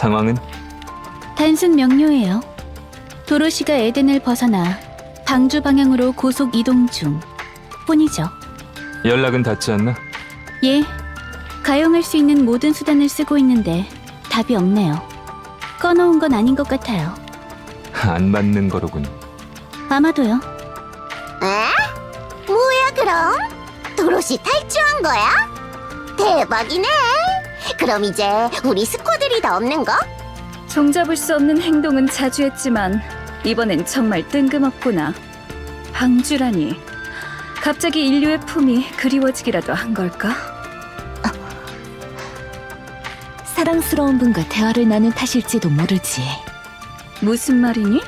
상황은? 단순 명료해요. 도로시가 에덴을 벗어나 방주 방향으로 고속 이동 중 뿐이죠. 연락은 닿지 않나? 예, 가용할 수 있는 모든 수단을 쓰고 있는데 답이 없네요. 꺼놓은 건 아닌 것 같아요. 안 맞는 거로군. 아마도요. 에? 뭐야 그럼? 도로시 탈주한 거야? 대박이네. 그럼 이제 우리 스쿼드 리더 없는 거? 종잡을 수 없는 행동은 자주 했지만 이번엔 정말 뜬금없구나. 방주라니. 갑자기 인류의 품이 그리워지기라도 한 걸까? 사랑스러운 분과 대화를 나눈 탓일지도 모르지. 무슨 말이니?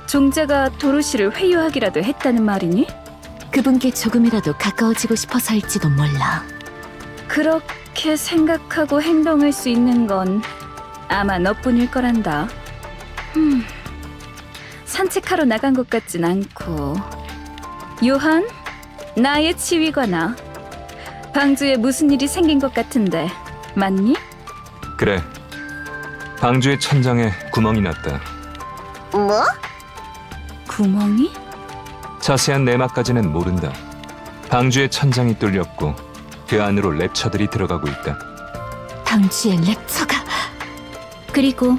종자가 도로시를 회유하기라도 했다는 말이니? 그분께 조금이라도 가까워지고 싶어서일지도 몰라. 그렇게 생각하고 행동할 수 있는 건 아마 너뿐일 거란다. 산책하러 나간 것 같진 않고. 요한, 나의 지휘관아. 방주에 무슨 일이 생긴 것 같은데 맞니? 그래. 방주의 천장에 구멍이 났다. 뭐? 구멍이? 자세한 내막까지는 모른다. 방주의 천장이 뚫렸고 그 안으로 랩처들이 들어가고 있다. 방주의 랩처가 그리고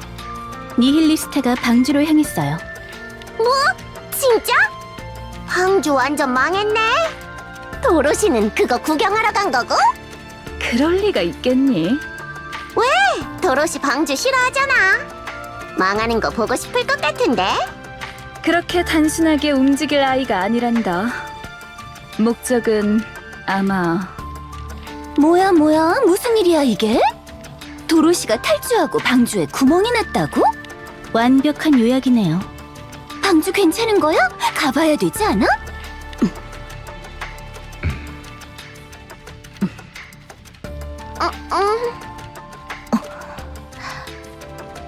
니힐리스트가 방주로 향했어요. 진짜? 방주 완전 망했네. 도로시는 그거 구경하러 간 거고? 그럴 리가 있겠니? 도로시 방주 싫어하잖아. 망하는 거 보고 싶을 것 같은데? 그렇게 단순하게 움직일 아이가 아니란다. 목적은 아마 뭐야 무슨 일이야 이게? 도로시가 탈주하고 방주에 구멍이 났다고? 완벽한 요약이네요. 방주 괜찮은 거야? 가봐야 되지 않아?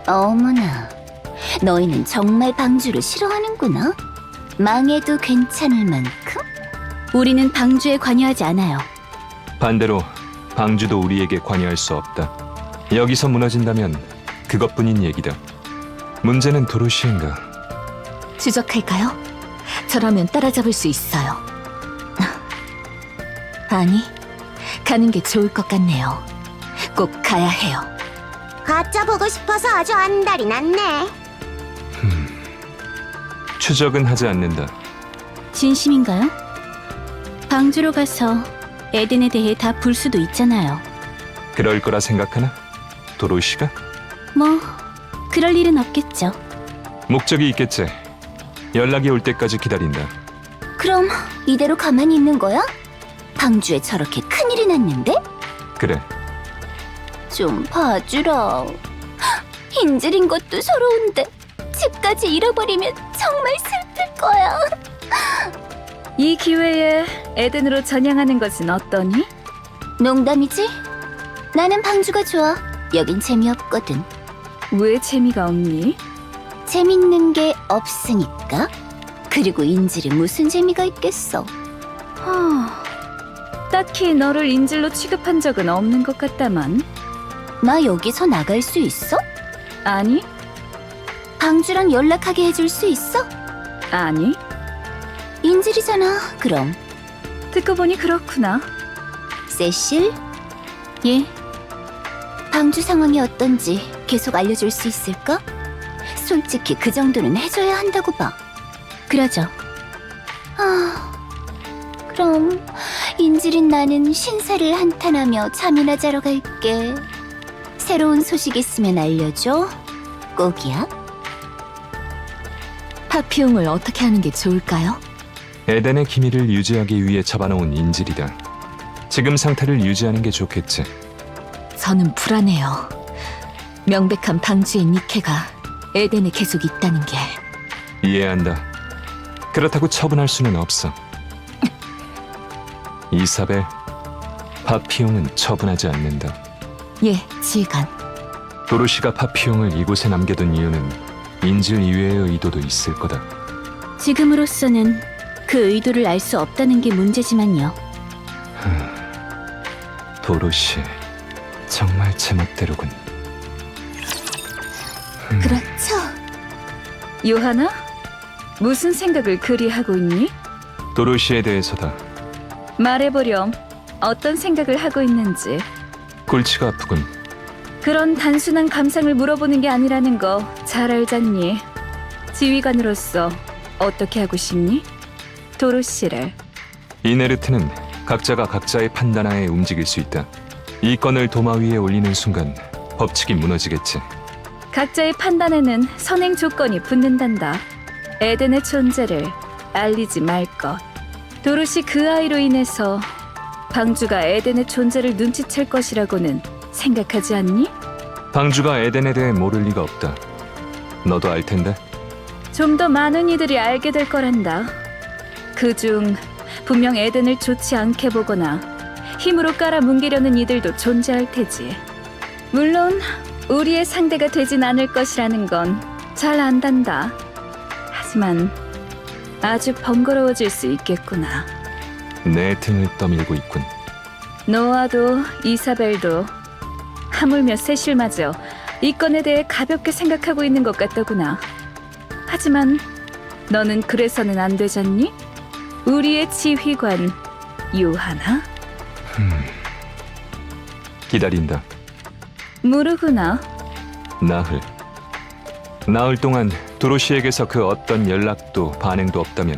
어머나, 너희는 정말 방주를 싫어하는구나. 망해도 괜찮을 만큼? 우리는 방주에 관여하지 않아요. 반대로 방주도 우리에게 관여할 수 없다. 여기서 무너진다면 그것뿐인 얘기다. 문제는 도로시인가? 추적할까요? 저라면 따라잡을 수 있어요. 아니, 가는 게 좋을 것 같네요. 꼭 가야 해요. 가짜 보고 싶어서 아주 안달이 났네. 추적은 하지 않는다. 진심인가요? 방주로 가서 에덴에 대해 다 볼 수도 있잖아요. 그럴 거라 생각하나? 도로시가? 뭐, 그럴 일은 없겠죠. 목적이 있겠지. 연락이 올 때까지 기다린다. 그럼 이대로 가만히 있는 거야? 방주에 저렇게 큰일이 났는데? 그래. 좀 봐주라. 인질인 것도 서러운데 집까지 잃어버리면 정말 슬플 거야. 이 기회에 에덴으로 전향하는 것은 어떠니? 농담이지? 나는 방주가 좋아. 여긴 재미없거든. 왜 재미가 없니? 재밌는 게 없으니까. 그리고 인질이 무슨 재미가 있겠어. 딱히 너를 인질로 취급한 적은 없는 것 같다만. 나 여기서 나갈 수 있어? 아니? 방주랑 연락하게 해줄 수 있어? 아니? 인질이잖아. 그럼 듣고 보니 그렇구나. 세실, 예, 방주 상황이 어떤지 계속 알려줄 수 있을까? 솔직히 그 정도는 해줘야 한다고 봐. 그러죠. 그럼 인질인 나는 신사를 한탄하며 잠이나 자러 갈게. 새로운 소식 있으면 알려줘. 꼭이야. 파피용을 어떻게 하는 게 좋을까요? 에덴의 기밀을 유지하기 위해 잡아놓은 인질이다. 지금 상태를 유지하는 게 좋겠지. 저는 불안해요. 명백한 방주의 니케가 에덴에 계속 있다는 게. 이해한다. 그렇다고 처분할 수는 없어. 이사벨, 파피용은 처분하지 않는다. 예, 지휘관. 도로시가 파피용을 이곳에 남겨둔 이유는 인질 이외의 의도도 있을 거다. 지금으로서는 그 의도를 알 수 없다는 게 문제지만요. 도로시, 정말 제멋대로군. 그렇죠. 요하나? 무슨 생각을 그리 하고 있니? 도로시에 대해서다. 말해보렴. 어떤 생각을 하고 있는지. 골치가 아프군. 그런 단순한 감상을 물어보는 게 아니라는 거 잘 알잖니. 지휘관으로서 어떻게 하고 싶니? 도로시를. 이네르트는 각자가 각자의 판단하에 움직일 수 있다. 이 건을 도마 위에 올리는 순간 법칙이 무너지겠지. 각자의 판단에는 선행 조건이 붙는단다. 에덴의 존재를 알리지 말 것. 도로시 그 아이로 인해서 방주가 에덴의 존재를 눈치챌 것이라고는 생각하지 않니? 방주가 에덴에 대해 모를 리가 없다. 너도 알 텐데. 좀 더 많은 이들이 알게 될 거란다. 그중 분명 에덴을 좋지 않게 보거나 힘으로 깔아뭉개려는 이들도 존재할 테지. 물론 우리의 상대가 되진 않을 것이라는 건 잘 안단다. 하지만 아주 번거로워질 수 있겠구나. 내 등을 떠밀고 있군. 노아도 이사벨도 하물며 세실마저 이 건에 대해 가볍게 생각하고 있는 것 같더구나. 하지만 너는 그래서는 안 되잖니? 우리의 지휘관 요하나? 기다린다. 모르구나. 나흘 동안 도로시에게서 그 어떤 연락도 반응도 없다면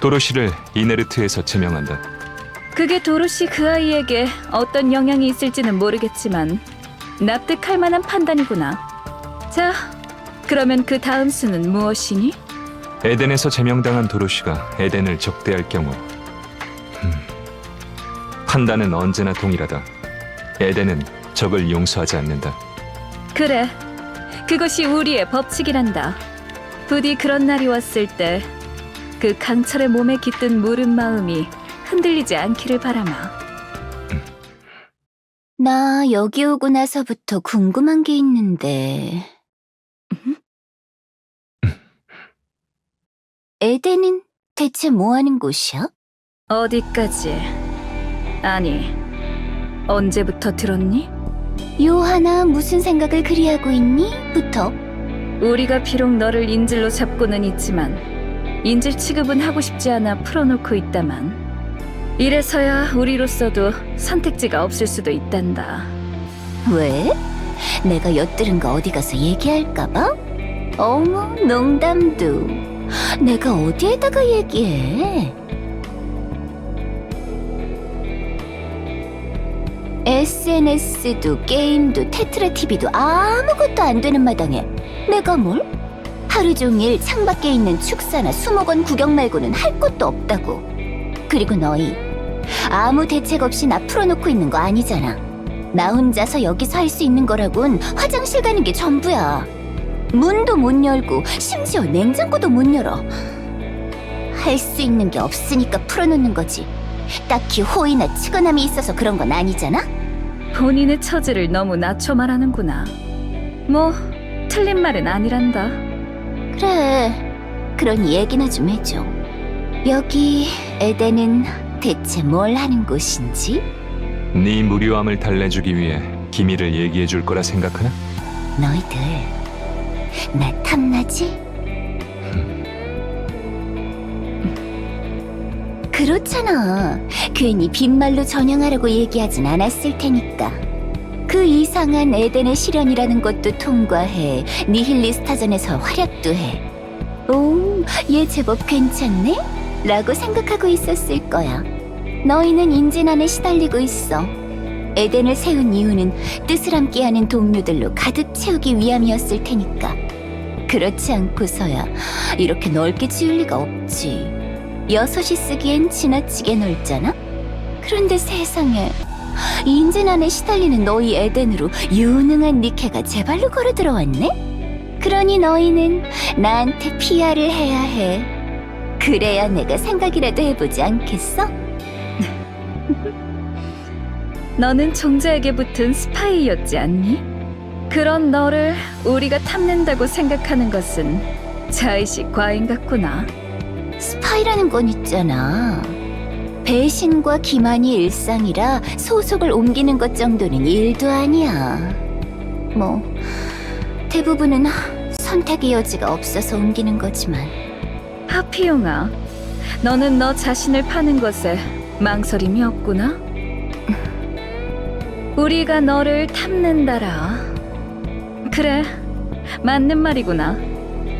도로시를 이네르트에서 제명한다. 그게 도로시 그 아이에게 어떤 영향이 있을지는 모르겠지만 납득할 만한 판단이구나. 자, 그러면 그 다음 수는 무엇이니? 에덴에서 제명당한 도로시가 에덴을 적대할 경우 판단은 언제나 동일하다. 에덴은 적을 용서하지 않는다. 그래, 그것이 우리의 법칙이란다. 부디 그런 날이 왔을 때 그 강철의 몸에 깃든 무른 마음이 흔들리지 않기를 바라마. 나 여기 오고 나서부터 궁금한 게 있는데. 에덴은 대체 뭐 하는 곳이야? 어디까지? 아니, 언제부터 들었니? 요하나 무슨 생각을 그리 하고 있니? 부터. 우리가 비록 너를 인질로 잡고는 있지만 인질 취급은 하고 싶지 않아 풀어놓고 있다만 이래서야 우리로서도 선택지가 없을 수도 있단다. 왜? 내가 엿들은 거 어디 가서 얘기할까봐? 어머, 농담도. 내가 어디에다가 얘기해? SNS도 게임도 테트라 TV도 아무것도 안 되는 마당에 내가 뭘? 하루 종일 창밖에 있는 축사나 수목원 구경 말고는 할 것도 없다고. 그리고 너희 아무 대책 없이 나 풀어놓고 있는 거 아니잖아. 나 혼자서 여기서 할 수 있는 거라곤 화장실 가는 게 전부야. 문도 못 열고 심지어 냉장고도 못 열어. 할 수 있는 게 없으니까 풀어놓는 거지. 딱히 호의나 측은함이 있어서 그런 건 아니잖아? 본인의 처지를 너무 낮춰 말하는구나. 뭐 틀린 말은 아니란다. 그래, 그러니 얘기나 좀 해줘. 여기 에덴은 대체 뭘 하는 곳인지? 네 무료함을 달래주기 위해 기밀을 얘기해 줄 거라 생각하나? 너희들 나 탐나지? 그렇잖아. 괜히 빈말로 전향하라고 얘기하진 않았을 테니까. 그 이상한 에덴의 시련이라는 것도 통과해. 니힐리스타전에서 활약도 해. 오, 얘 제법 괜찮네? 라고 생각하고 있었을 거야. 너희는 인진안에 시달리고 있어. 에덴을 세운 이유는 뜻을 함께하는 동료들로 가득 채우기 위함이었을 테니까. 그렇지 않고서야 이렇게 넓게 지을 리가 없지. 6이 쓰기엔 지나치게 넓잖아? 그런데 세상에, 인진안에 시달리는 너희 에덴으로 유능한 니케가 제 발로 걸어 들어왔네? 그러니 너희는 나한테 PR을 해야 해. 그래야 내가 생각이라도 해보지 않겠어? 너는 종자에게 붙은 스파이였지 않니? 그런 너를 우리가 탐낸다고 생각하는 것은 자의식 과잉 같구나. 스파이라는 건 있잖아. 배신과 기만이 일상이라 소속을 옮기는 것 정도는 일도 아니야. 뭐 대부분은 선택의 여지가 없어서 옮기는 거지만 하피용아, 너는 너 자신을 파는 것에 망설임이 없구나? 우리가 너를 탐낸다라. 그래, 맞는 말이구나.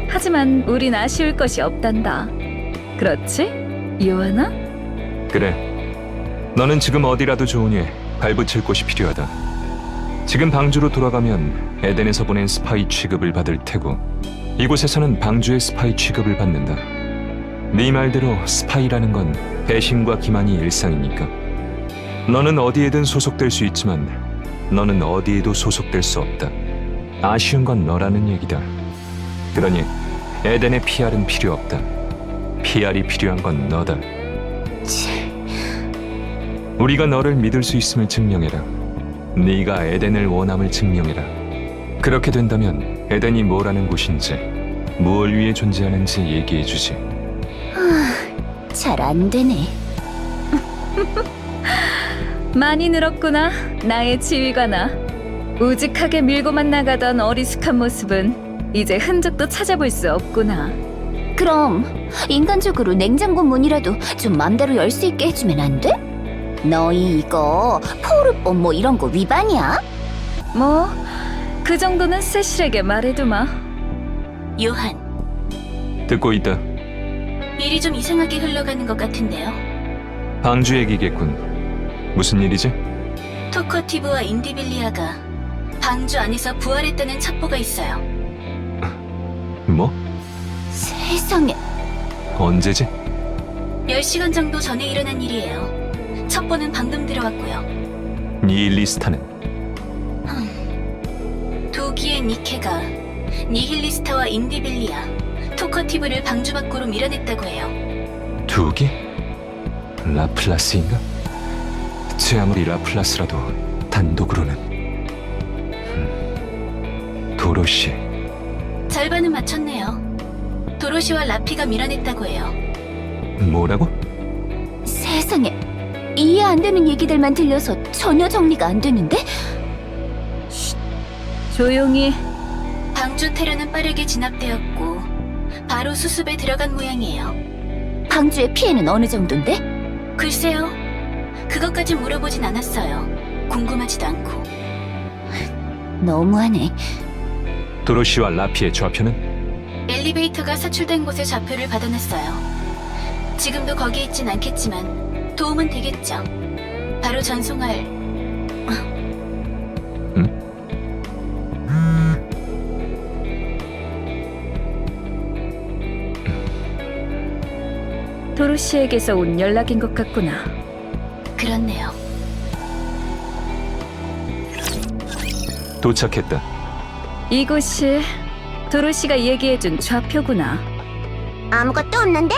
하지만 우린 아쉬울 것이 없단다. 그렇지, 요하나? 그래. 너는 지금 어디라도 좋으니 발붙일 곳이 필요하다. 지금 방주로 돌아가면 에덴에서 보낸 스파이 취급을 받을 테고 이곳에서는 방주의 스파이 취급을 받는다. 네 말대로 스파이라는 건 배신과 기만이 일상이니까. 너는 어디에든 소속될 수 있지만 너는 어디에도 소속될 수 없다. 아쉬운 건 너라는 얘기다. 그러니 에덴의 PR은 필요 없다. PR이 필요한 건 너다. 우리가 너를 믿을 수 있음을 증명해라. 네가 에덴을 원함을 증명해라. 그렇게 된다면 에덴이 뭐라는 곳인지, 무엇을 위해 존재하는지 얘기해주지. 잘 안 되네. 많이 늘었구나, 나의 지휘관아. 우직하게 밀고만 나가던 어리숙한 모습은 이제 흔적도 찾아볼 수 없구나. 그럼 인간적으로 냉장고 문이라도 좀 맘대로 열 수 있게 해주면 안 돼? 너희 이거 포르법 뭐 이런 거 위반이야? 뭐, 그 정도는 세실에게 말해두마. 요한, 듣고 있다. 일이 좀 이상하게 흘러가는 것 같은데요. 방주 얘기겠군. 무슨 일이지? 토커티브와 인디빌리아가 방주 안에서 부활했다는 첩보가 있어요. 뭐? 세상에. 언제지? 10시간 정도 전에 일어난 일이에요. 첩보는 방금 들어왔고요. 니힐리스타는? 도기의 니케가 니힐리스타와 인디빌리아, 토커티브를 방주 밖으로 밀어냈다고 해요. 두기? 라플라스인가? 제 아무리 라플라스라도 단독으로는. 도로시. 절반은 맞췄네요. 도로시와 라피가 밀어냈다고 해요. 뭐라고? 세상에. 이해 안 되는 얘기들만 들려서 전혀 정리가 안 되는데? 조용히. 방주 테러는 빠르게 진압되었고 바로 수습에 들어간 모양이에요. 방주의 피해는 어느 정도인데? 글쎄요. 그것까지 물어보진 않았어요. 궁금하지도 않고. 너무하네. 도로시와 라피의 좌표는? 엘리베이터가 사출된 곳의 좌표를 받아놨어요. 지금도 거기 있진 않겠지만 도움은 되겠죠. 바로 전송할... 도로시에게서 온 연락인 것 같구나. 그렇네요. 도착했다. 이곳이 도로시가 얘기해준 좌표구나. 아무것도 없는데?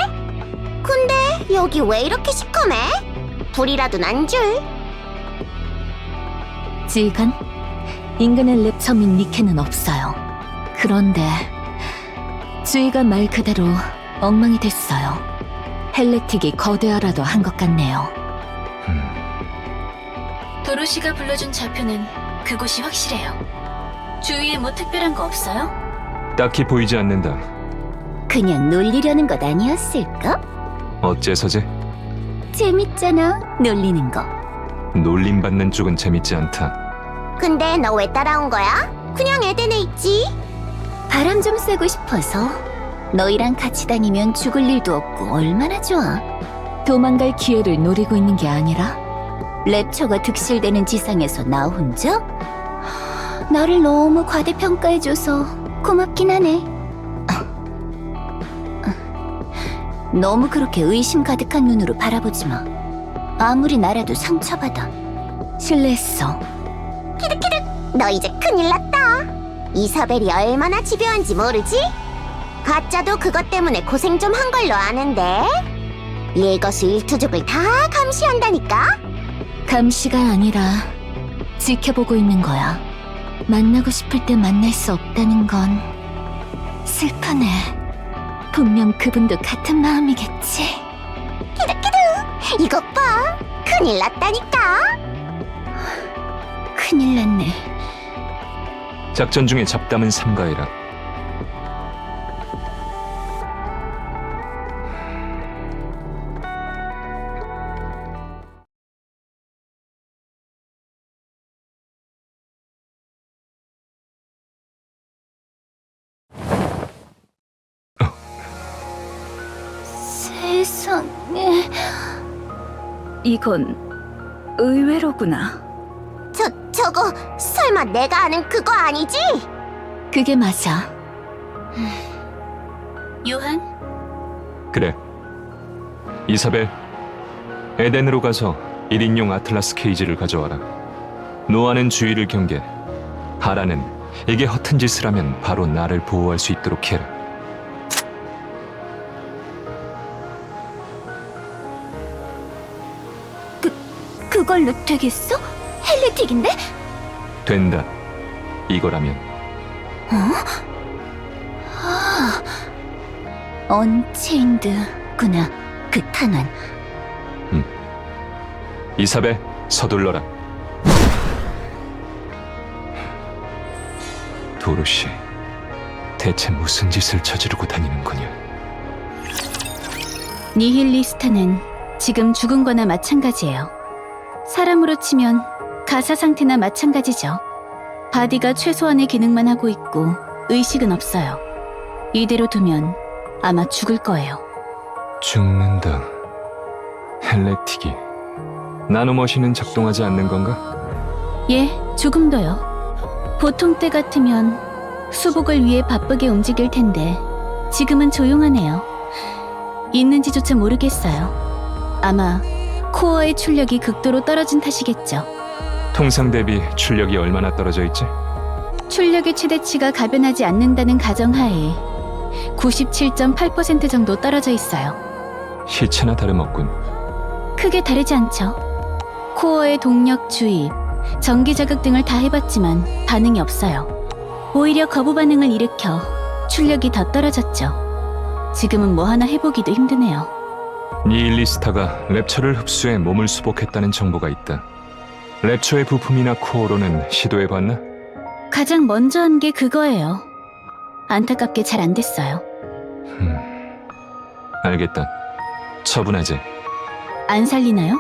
근데 여기 왜 이렇게 시커매? 불이라도 난 줄. 지휘관, 인간의 랩처민 니케는 없어요. 그런데 주위가 말 그대로 엉망이 됐어요. 헬레틱이 거대하라도 한 것 같네요. 도로시가 불러준 좌표는 그곳이 확실해요. 주위에 뭐 특별한 거 없어요? 딱히 보이지 않는다. 그냥 놀리려는 것 아니었을까? 어째서지? 재밌잖아, 놀리는 거. 놀림받는 쪽은 재밌지 않다. 근데 너 왜 따라온 거야? 그냥 에덴에 있지. 바람 좀 쐬고 싶어서. 너희랑 같이 다니면 죽을 일도 없고 얼마나 좋아. 도망갈 기회를 노리고 있는 게 아니라 랩처가 득실되는 지상에서 나 혼자? 나를 너무 과대평가해줘서 고맙긴 하네. 너무 그렇게 의심 가득한 눈으로 바라보지 마. 아무리 나라도 상처받아. 실례했어. 너 이제 큰일 났다. 이사벨이 얼마나 집요한지 모르지? 가짜도 그것 때문에 고생 좀 한 걸로 아는데 일거수일투족을 다 감시한다니까? 감시가 아니라 지켜보고 있는 거야. 만나고 싶을 때 만날 수 없다는 건 슬프네. 분명 그분도 같은 마음이겠지. 이것 봐. 큰일 났다니까. 큰일 났네. 작전 중에 잡담은 삼가해라. 세상에. 이건 의외로구나. 저거 설마 내가 아는 그거 아니지? 그게 맞아. 요한, 그래. 이사벨, 에덴으로 가서 1인용 아틀라스 케이지를 가져와라. 노아는 주의를 경계. 하라는 이게 허튼 짓을 하면 바로 나를 보호할 수 있도록 해라. 그걸로 되겠어? 헬레틱인데? 된다. 이거라면. 언체인드구나. 그 탄환. 이사벨, 서둘러라. 도로시, 대체 무슨 짓을 저지르고 다니는 거냐? 니힐리스타는 지금 죽은 거나 마찬가지예요. 사람으로 치면 가사 상태나 마찬가지죠. 바디가 최소한의 기능만 하고 있고 의식은 없어요. 이대로 두면 아마 죽을 거예요. 죽는다. 헬레틱이. 나노머신은 작동하지 않는 건가? 예, 조금도요. 보통 때 같으면 수복을 위해 바쁘게 움직일 텐데 지금은 조용하네요. 있는지조차 모르겠어요. 아마 코어의 출력이 극도로 떨어진 탓이겠죠. 통상 대비 출력이 얼마나 떨어져 있지? 출력의 최대치가 가변하지 않는다는 가정하에 97.8% 정도 떨어져 있어요. 시체나 다름없군. 크게 다르지 않죠. 코어의 동력 주입, 전기 자극 등을 다 해봤지만 반응이 없어요. 오히려 거부 반응을 일으켜 출력이 더 떨어졌죠. 지금은 뭐 하나 해보기도 힘드네요. 니힐리스타가 랩처를 흡수해 몸을 수복했다는 정보가 있다. 랩처의 부품이나 코어로는 시도해봤나? 가장 먼저 한 게 그거예요. 안타깝게 잘 안 됐어요. 알겠다. 처분하지. 안 살리나요?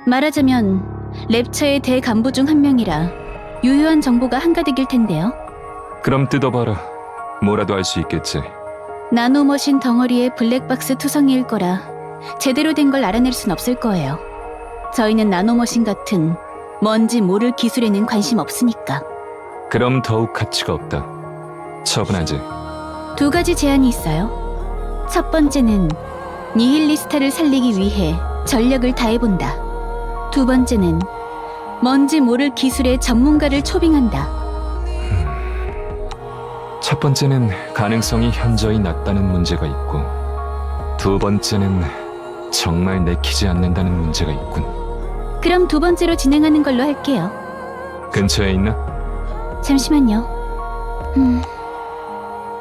말하자면 랩처의 대간부 중 한 명이라 유효한 정보가 한가득일 텐데요. 그럼 뜯어봐라. 뭐라도 알 수 있겠지. 나노머신 덩어리의 블랙박스 투성이일 거라 제대로 된 걸 알아낼 순 없을 거예요. 저희는 나노머신 같은 뭔지 모를 기술에는 관심 없으니까. 그럼 더욱 가치가 없다. 처분하지. 2가지 제안이 있어요. 첫 번째는 니힐리스타를 살리기 위해 전력을 다해본다. 2번째는 뭔지 모를 기술의 전문가를 초빙한다. 첫 번째는 가능성이 현저히 낮다는 문제가 있고, 2번째는 정말 내키지 않는다는 문제가 있군. 그럼 2번째로 진행하는 걸로 할게요. 근처에 있나? 잠시만요.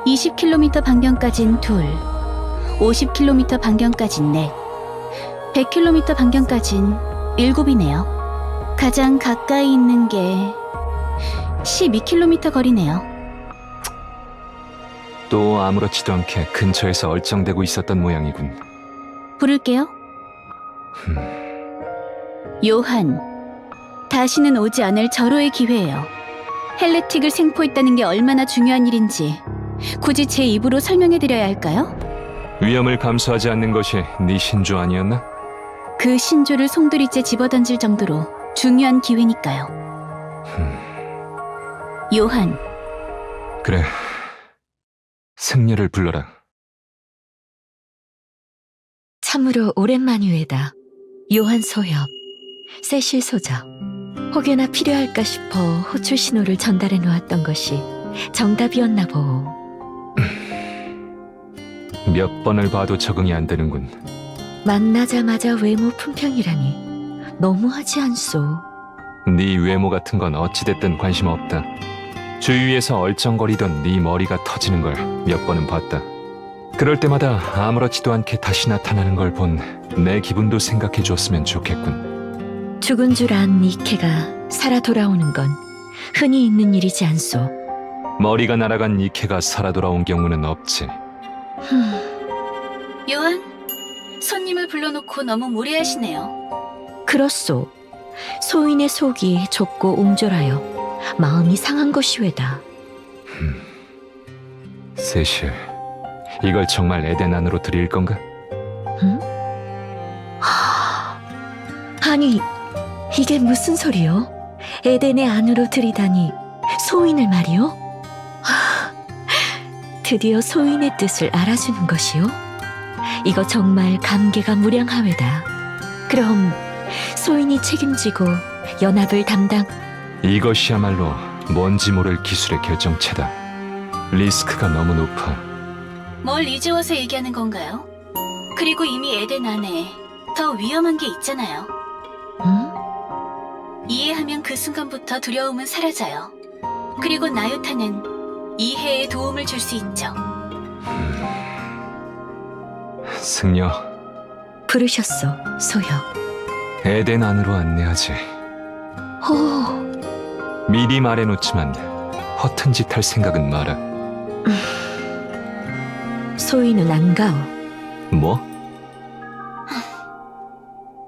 20km 반경까진 2, 50km 반경까진 4, 100km 반경까진 7이네요. 가장 가까이 있는 게 12km 거리네요. 또 아무렇지도 않게 근처에서 얼쩡대고 있었던 모양이군. 부를게요. 요한, 다시는 오지 않을 절호의 기회예요. 헬레틱을 생포했다는 게 얼마나 중요한 일인지 굳이 제 입으로 설명해드려야 할까요? 위험을 감수하지 않는 것이 네 신조 아니었나? 그 신조를 송두리째 집어던질 정도로 중요한 기회니까요. 요한, 그래. 승려를 불러라. 참으로 오랜만이외다. 요한 소협, 세실 소저. 혹여나 필요할까 싶어 호출 신호를 전달해 놓았던 것이 정답이었나 보오. 몇 번을 봐도 적응이 안 되는군. 만나자마자 외모 품평이라니 너무하지 않소. 네 외모 같은 건 어찌됐든 관심 없다. 주위에서 얼쩡거리던 네 머리가 터지는 걸 몇 번은 봤다. 그럴 때마다 아무렇지도 않게 다시 나타나는 걸 본 내 기분도 생각해 줬으면 좋겠군. 죽은 줄 안 니케가 살아 돌아오는 건 흔히 있는 일이지 않소. 머리가 날아간 니케가 살아 돌아온 경우는 없지. 요한, 손님을 불러놓고 너무 무리하시네요. 그렇소. 소인의 속이 좁고 옹졸하여 마음이 상한 것이외다. 세실, 이걸 정말 에덴 안으로 드릴 건가? 아니, 이게 무슨 소리요? 에덴의 안으로 들이다니 소인을 말이요? 드디어 소인의 뜻을 알아주는 것이요? 이거 정말 감개가 무량하외다. 그럼 소인이 책임지고 연합을 담당. 이것이야말로 뭔지 모를 기술의 결정체다. 리스크가 너무 높아. 뭘 이제 와서 얘기하는 건가요? 그리고 이미 에덴 안에 더 위험한 게 있잖아요. 이해하면 그 순간부터 두려움은 사라져요. 그리고 나유타는 이해에 도움을 줄 수 있죠. 승려, 부르셨소, 소여. 에덴 안으로 안내하지. 오, 미리 말해놓지만 허튼 짓 할 생각은 마라. 소인은 안 가오. 뭐?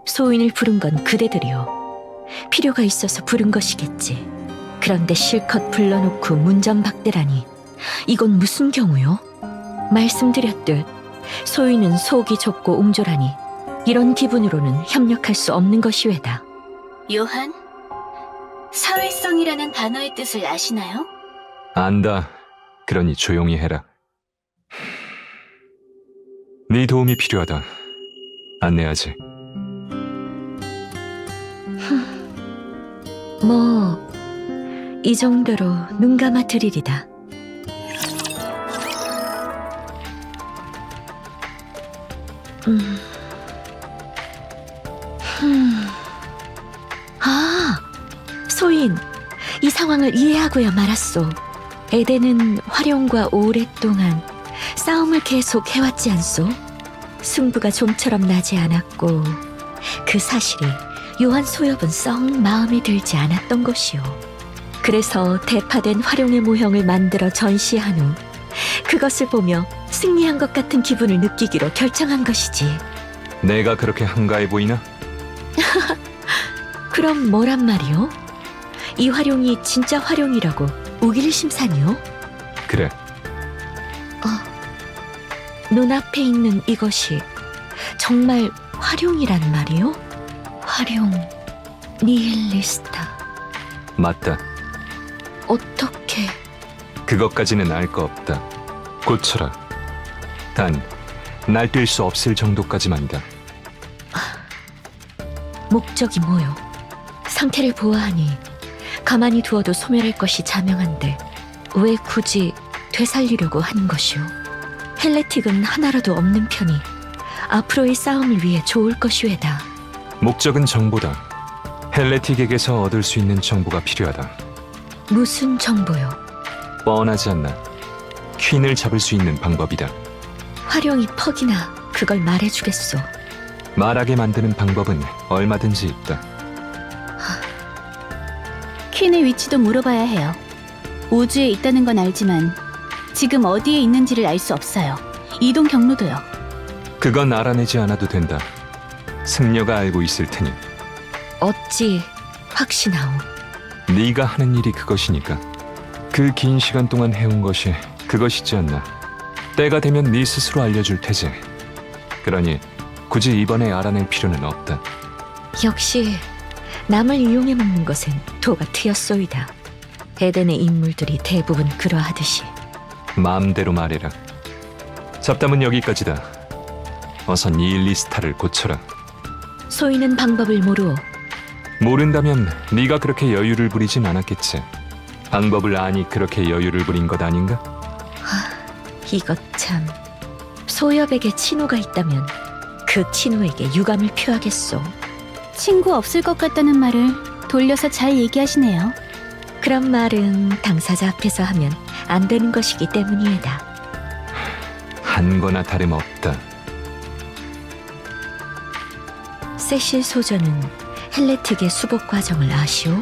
소인을 부른 건 그대들이오. 필요가 있어서 부른 것이겠지. 그런데 실컷 불러놓고 문전박대라니. 이건 무슨 경우요? 말씀드렸듯 소인은 속이 좁고 옹졸하니 이런 기분으로는 협력할 수 없는 것이외다. 요한, 사회성이라는 단어의 뜻을 아시나요? 안다. 그러니 조용히 해라. 네 도움이 필요하다. 안내하지. 뭐, 이 정도로 눈 감아 드리리다. 아, 소인, 이 상황을 이해하고야 말았소. 에덴은 활용과 오랫동안 싸움을 계속 해왔지 않소? 승부가 좀처럼 나지 않았고 그 사실이 요한 소엽은 썩 마음에 들지 않았던 것이오. 그래서 대파된 활용의 모형을 만들어 전시한 후 그것을 보며 승리한 것 같은 기분을 느끼기로 결정한 것이지. 내가 그렇게 한가해 보이나? 그럼 뭐란 말이오? 이 활용이 진짜 활용이라고 우길 심산이오? 그래. 눈앞에 있는 이것이 정말 활용이란 말이오? 활용, 니힐리스타. 맞다. 어떻게... 그것까지는 알 거 없다. 고쳐라. 단, 날뛸 수 없을 정도까지만이다. 목적이 뭐요? 상태를 보아하니 가만히 두어도 소멸할 것이 자명한데 왜 굳이 되살리려고 하는 것이오? 헬레틱은 하나라도 없는 편이 앞으로의 싸움을 위해 좋을 것이외다. 목적은 정보다. 헬레틱에게서 얻을 수 있는 정보가 필요하다. 무슨 정보요? 뻔하지 않나. 퀸을 잡을 수 있는 방법이다. 활용이 퍽이나 그걸 말해주겠소. 말하게 만드는 방법은 얼마든지 있다. 퀸의 위치도 물어봐야 해요. 우주에 있다는 건 알지만 지금 어디에 있는지를 알 수 없어요. 이동 경로도요. 그건 알아내지 않아도 된다. 승려가 알고 있을 테니. 어찌 확신하오? 네가 하는 일이 그것이니까. 그 긴 시간 동안 해온 것이 그것이지 않나. 때가 되면 네 스스로 알려줄 테지. 그러니 굳이 이번에 알아낼 필요는 없다. 역시 남을 이용해 먹는 것은 도가 트였소이다. 에덴의 인물들이 대부분 그러하듯이. 마음대로 말해라. 잡담은 여기까지다. 어서 니일리스타를 고쳐라. 소인은 방법을 모르오. 모른다면 네가 그렇게 여유를 부리진 않았겠지. 방법을 아니 그렇게 여유를 부린 것 아닌가? 이것 참. 소엽에게 친호가 있다면 그 친호에게 유감을 표하겠소. 친구 없을 것 같다는 말을 돌려서 잘 얘기하시네요. 그런 말은 당사자 앞에서 하면 안 되는 것이기 때문이다. 한 거나 다름없다. 세실 소저는 헬레틱의 수복 과정을 아시오?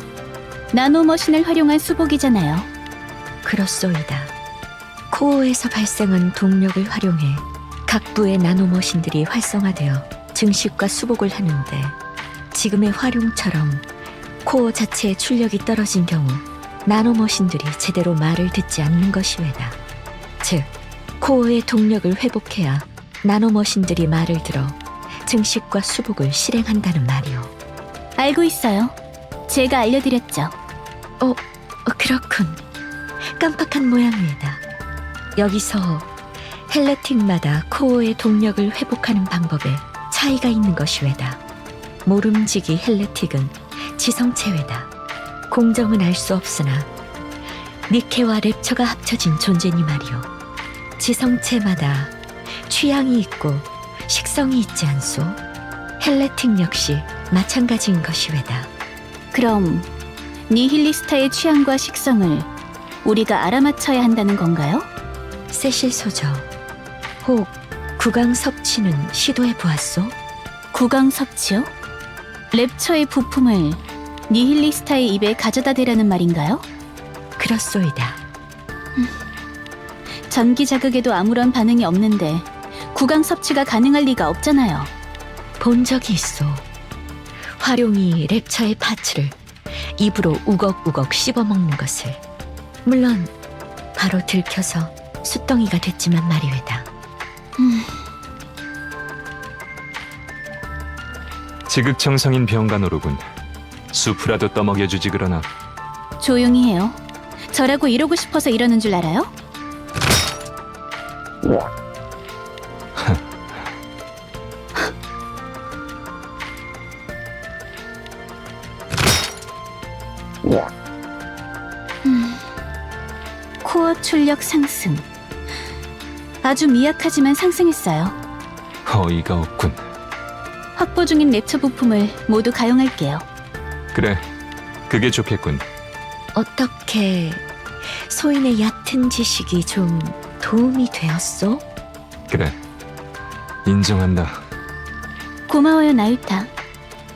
나노머신을 활용한 수복이잖아요. 그렇소이다. 코어에서 발생한 동력을 활용해 각 부의 나노머신들이 활성화되어 증식과 수복을 하는데, 지금의 활용처럼 코어 자체의 출력이 떨어진 경우 나노머신들이 제대로 말을 듣지 않는 것이 외다. 즉, 코어의 동력을 회복해야 나노머신들이 말을 들어 증식과 수복을 실행한다는 말이오. 알고 있어요. 제가 알려드렸죠. 그렇군. 깜빡한 모양이다. 여기서 헬레틱마다 코어의 동력을 회복하는 방법에 차이가 있는 것이 외다. 모름지기 헬레틱은 지성체외다. 공정은 알 수 없으나 니케와 랩처가 합쳐진 존재니 말이오. 지성체마다 취향이 있고 식성이 있지 않소? 헬레틱 역시 마찬가지인 것이 외다. 그럼 니힐리스타의 취향과 식성을 우리가 알아맞혀야 한다는 건가요? 세실 소저, 혹 구강 섭취는 시도해 보았소? 구강 섭취요? 랩처의 부품을 니힐리스타의 입에 가져다 대라는 말인가요? 그렇소이다. 전기 자극에도 아무런 반응이 없는데 구강 섭취가 가능할 리가 없잖아요. 본 적이 있어. 활용이 랩처의 파츠를 입으로 우걱우걱 씹어먹는 것을. 물론 바로 들켜서 숫덩이가 됐지만 말이외다. 지극정성인 병간호로군. 수프라도 떠먹여주지 그러나. 조용히 해요. 저라고 이러고 싶어서 이러는 줄 알아요? 코어 출력 상승. 아주 미약하지만 상승했어요. 어이가 없군. 확보 중인 랩처 부품을 모두 가용할게요. 그래, 그게 좋겠군. 어떻게 소인의 얕은 지식이 좀 도움이 되었소? 그래, 인정한다. 고마워요, 나유타.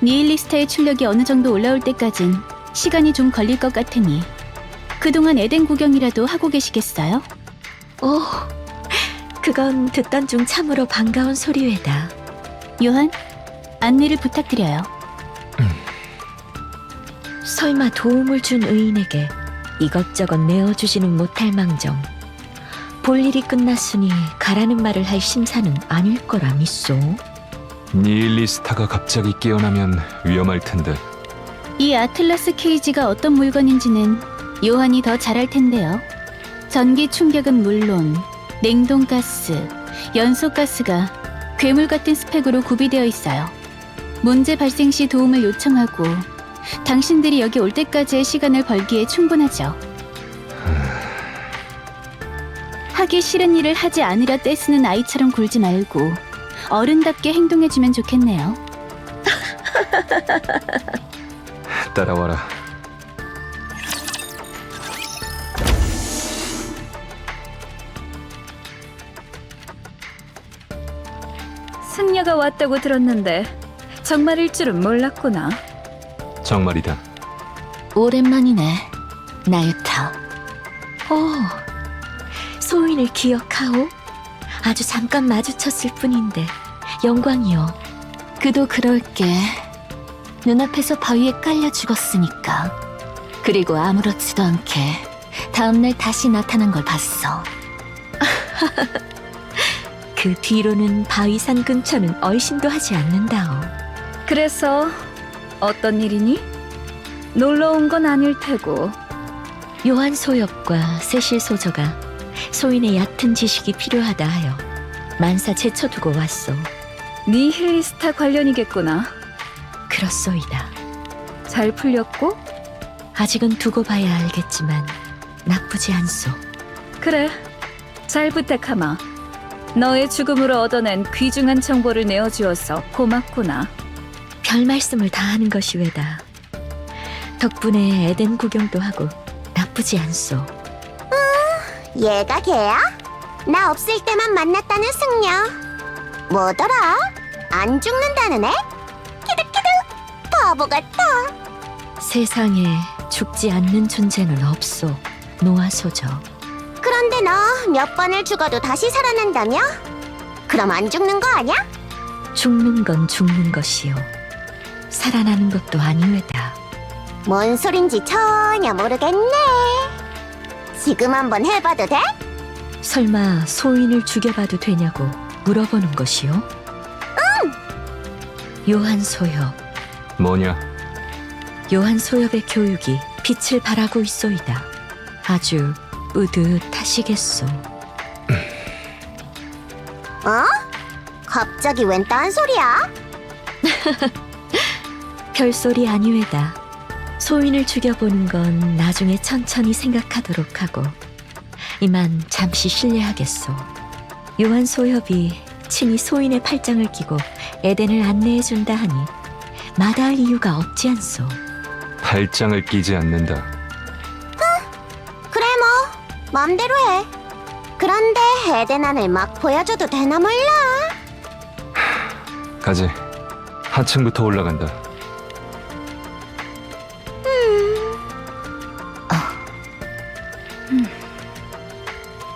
니힐리스타의 출력이 어느 정도 올라올 때까진 시간이 좀 걸릴 것 같으니 그동안 에덴 구경이라도 하고 계시겠어요? 오, 그건 듣던 중 참으로 반가운 소리외다. 요한, 안내를 부탁드려요. 설마 도움을 준 의인에게 이것저것 내어주지는 못할 망정 볼 일이 끝났으니 가라는 말을 할 심사는 아닐 거라 믿소. 니힐리스타가 갑자기 깨어나면 위험할 텐데. 이 아틀라스 케이지가 어떤 물건인지는 요한이 더 잘 알 텐데요. 전기 충격은 물론 냉동가스, 연소가스가 괴물 같은 스펙으로 구비되어 있어요. 문제 발생 시 도움을 요청하고 당신들이 여기 올 때까지의 시간을 벌기에 충분하죠. 하기 싫은 일을 하지 않으려 떼쓰는 아이처럼 굴지 말고 어른답게 행동해주면 좋겠네요. 따라와라. 승려가 왔다고 들었는데 정말일 줄은 몰랐구나. 정말이다. 오랜만이네, 나유타. 소인을 기억하오? 아주 잠깐 마주쳤을 뿐인데 영광이요. 그도 그럴게. 눈앞에서 바위에 깔려 죽었으니까. 그리고 아무렇지도 않게 다음날 다시 나타난 걸 봤어. 그 뒤로는 바위산 근처는 얼씬도 하지 않는다오. 그래서 어떤 일이니? 놀러 온 건 아닐 테고. 요한 소엽과 세실 소저가 소인의 얕은 지식이 필요하다 하여 만사 제쳐두고 왔소. 니힐리스타 관련이겠구나. 그렇소이다. 잘 풀렸고? 아직은 두고 봐야 알겠지만 나쁘지 않소. 그래, 잘 부탁하마. 너의 죽음으로 얻어낸 귀중한 정보를 내어주어서 고맙구나. 별 말씀을 다 하는 것이 왜다. 덕분에 에덴 구경도 하고 나쁘지 않소. 얘가 걔야? 나 없을 때만 만났다는 승려. 뭐더라? 안 죽는다는 애? 키득키득 바보 같아. 세상에 죽지 않는 존재는 없소, 노아소저. 그런데 너 몇 번을 죽어도 다시 살아난다며? 그럼 안 죽는 거 아냐? 죽는 건 죽는 것이요. 살아나는 것도 아니외다. 뭔 소린지 전혀 모르겠네. 지금 한번 해봐도 돼? 설마 소인을 죽여봐도 되냐고 물어보는 것이요? 응! 요한소엽, 뭐냐? 요한소엽의 교육이 빛을 발하고 있소이다. 아주 뿌듯하시겠소. 어? 갑자기 웬 딴소리야? 별소리 아니외다. 소인을 죽여보는 건 나중에 천천히 생각하도록 하고, 이만 잠시 실례하겠소. 요한소엽이 친히 소인의 팔짱을 끼고 에덴을 안내해준다 하니 마다할 이유가 없지 않소. 팔짱을 끼지 않는다. 그래 뭐 맘대로 해. 그런데 에덴 안을 막 보여줘도 되나 몰라. 가지. 하층부터 올라간다.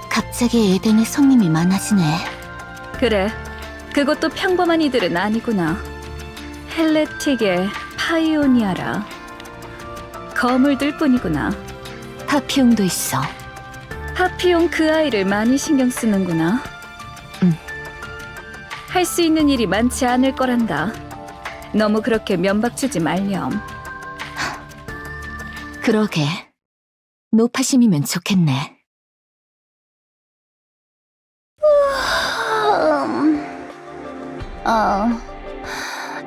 갑자기 에덴에 손님이 많아지네. 그래, 그것도 평범한 이들은 아니구나. 헬레틱의 파이오니아라. 거물들 뿐이구나. 파피용도 있어. 파피용 그 아이를 많이 신경 쓰는구나. 응. 할 수 있는 일이 많지 않을 거란다. 너무 그렇게 면박주지 말렴. 그러게. 노파심이면 좋겠네.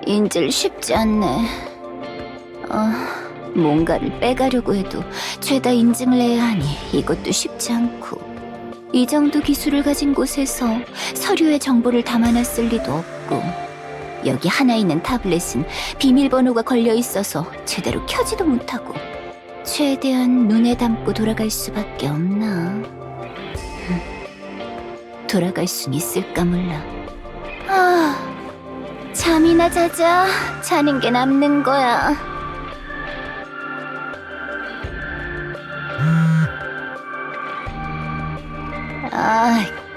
인질 쉽지 않네. 뭔가를 빼가려고 해도 죄다 인증을 해야 하니 이것도 쉽지 않고, 이 정도 기술을 가진 곳에서 서류에 정보를 담아놨을 리도 없고, 여기 하나 있는 타블렛은 비밀번호가 걸려 있어서 제대로 켜지도 못하고, 최대한 눈에 담고 돌아갈 수밖에 없나. 돌아갈 순 있을까 몰라. 잠이나 자자. 자는 게 남는 거야.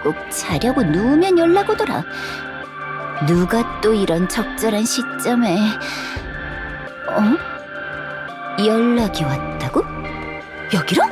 꼭 자려고 누우면 연락 오더라. 누가 또 이런 적절한 시점에 연락이 왔다고? 여기로?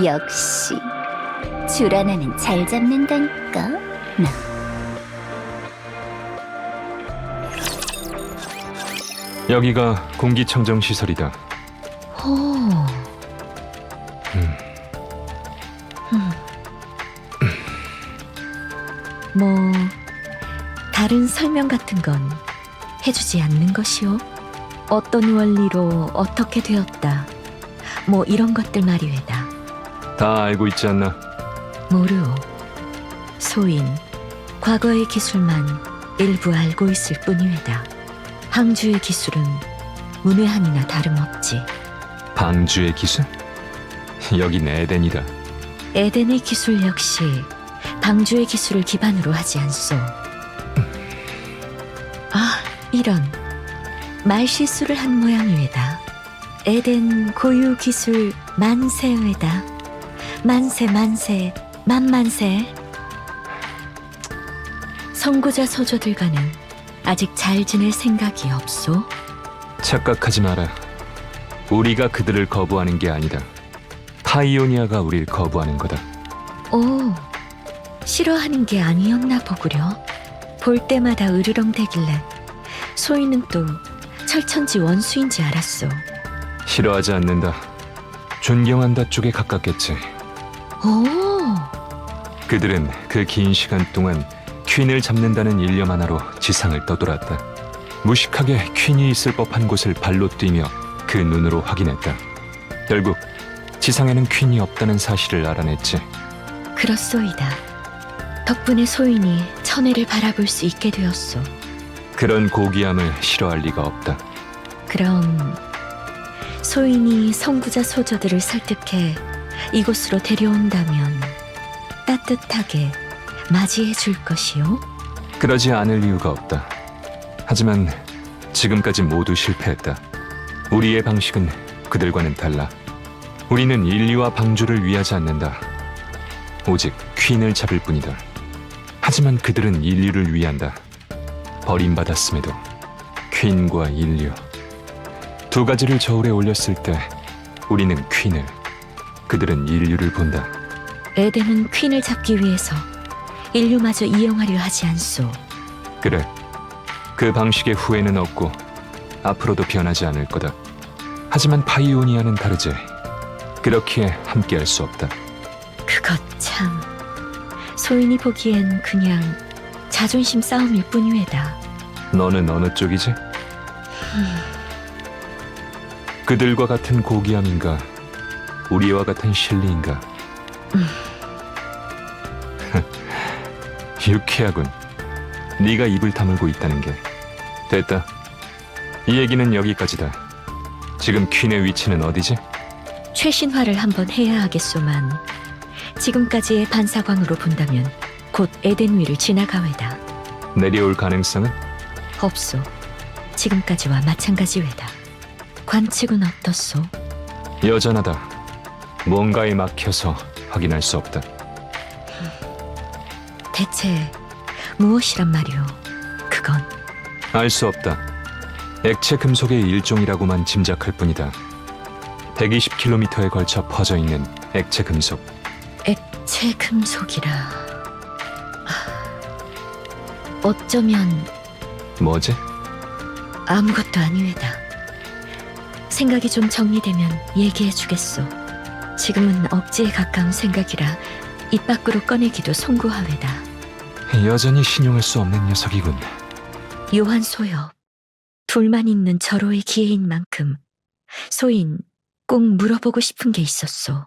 역시 주라나는 잘 잡는다니까. 나 여기가 공기청정 시설이다. 뭐 다른 설명 같은 건 해주지 않는 것이오. 어떤 원리로 어떻게 되었다, 뭐 이런 것들 말이외다. 다 알고 있지 않나? 모르오. 소인, 과거의 기술만 일부 알고 있을 뿐이외다. 방주의 기술은 문외한이나 다름없지. 방주의 기술? 여긴 에덴이다. 에덴의 기술 역시 방주의 기술을 기반으로 하지 않소. 아, 이런. 말실수를 한 모양이외다. 에덴 고유 기술 만세외다. 만세 만만세. 선구자 소조들과는 아직 잘 지낼 생각이 없소. 착각하지 마라. 우리가 그들을 거부하는 게 아니다. 파이오니아가 우릴 거부하는 거다. 오, 싫어하는 게 아니었나 보구려. 볼 때마다 으르렁대길래 소희는 또 철천지 원수인지 알았소. 싫어하지 않는다. 존경한다 쪽에 가깝겠지. 오, 그들은 그 긴 시간 동안 퀸을 잡는다는 일념 하나로 지상을 떠돌았다. 무식하게 퀸이 있을 법한 곳을 발로 뛰며 그 눈으로 확인했다. 결국 지상에는 퀸이 없다는 사실을 알아냈지. 그렇소이다. 덕분에 소인이 천혜를 바라볼 수 있게 되었소. 그런 고귀함을 싫어할 리가 없다. 그럼 소인이 선구자 소저들을 설득해 이곳으로 데려온다면 따뜻하게 맞이해 줄 것이요? 그러지 않을 이유가 없다. 하지만 지금까지 모두 실패했다. 우리의 방식은 그들과는 달라. 우리는 인류와 방주를 위하지 않는다. 오직 퀸을 잡을 뿐이다. 하지만 그들은 인류를 위한다. 버림받았음에도 퀸과 인류 두 가지를 저울에 올렸을 때 우리는 퀸을, 그들은 인류를 본다. 에덴은 퀸을 잡기 위해서 인류마저 이용하려 하지 않소. 그래, 그 방식의 후회는 없고 앞으로도 변하지 않을 거다. 하지만 파이오니아는 다르지. 그렇기에 함께할 수 없다. 그것 참, 소인이 보기엔 그냥 자존심 싸움일 뿐이외다. 너는 어느 쪽이지? 그들과 같은 고귀함인가? 우리와 같은 실리인가? 유쾌하군. 네가 입을 다물고 있다는 게. 됐다. 이 얘기는 여기까지다. 지금 퀸의 위치는 어디지? 최신화를 한번 해야 하겠소만 지금까지의 반사광으로 본다면 곧 에덴 위를 지나가외다. 내려올 가능성은? 없소. 지금까지와 마찬가지외다. 관측은 어떻소? 여전하다. 뭔가에 막혀서 확인할 수 없다. 대체 무엇이란 말이오? 그건 알 수 없다. 액체 금속의 일종이라고만 짐작할 뿐이다. 120km에 걸쳐 퍼져 있는 액체 금속. 액체 금속이라. 어쩌면 뭐지? 아무것도 아니외다. 생각이 좀 정리되면 얘기해 주겠소. 지금은 억지에 가까운 생각이라 입 밖으로 꺼내기도 송구하외다. 여전히 신용할 수 없는 녀석이군. 요한 소엽. 둘만 있는 절호의 기회인 만큼 소인 꼭 물어보고 싶은 게 있었소.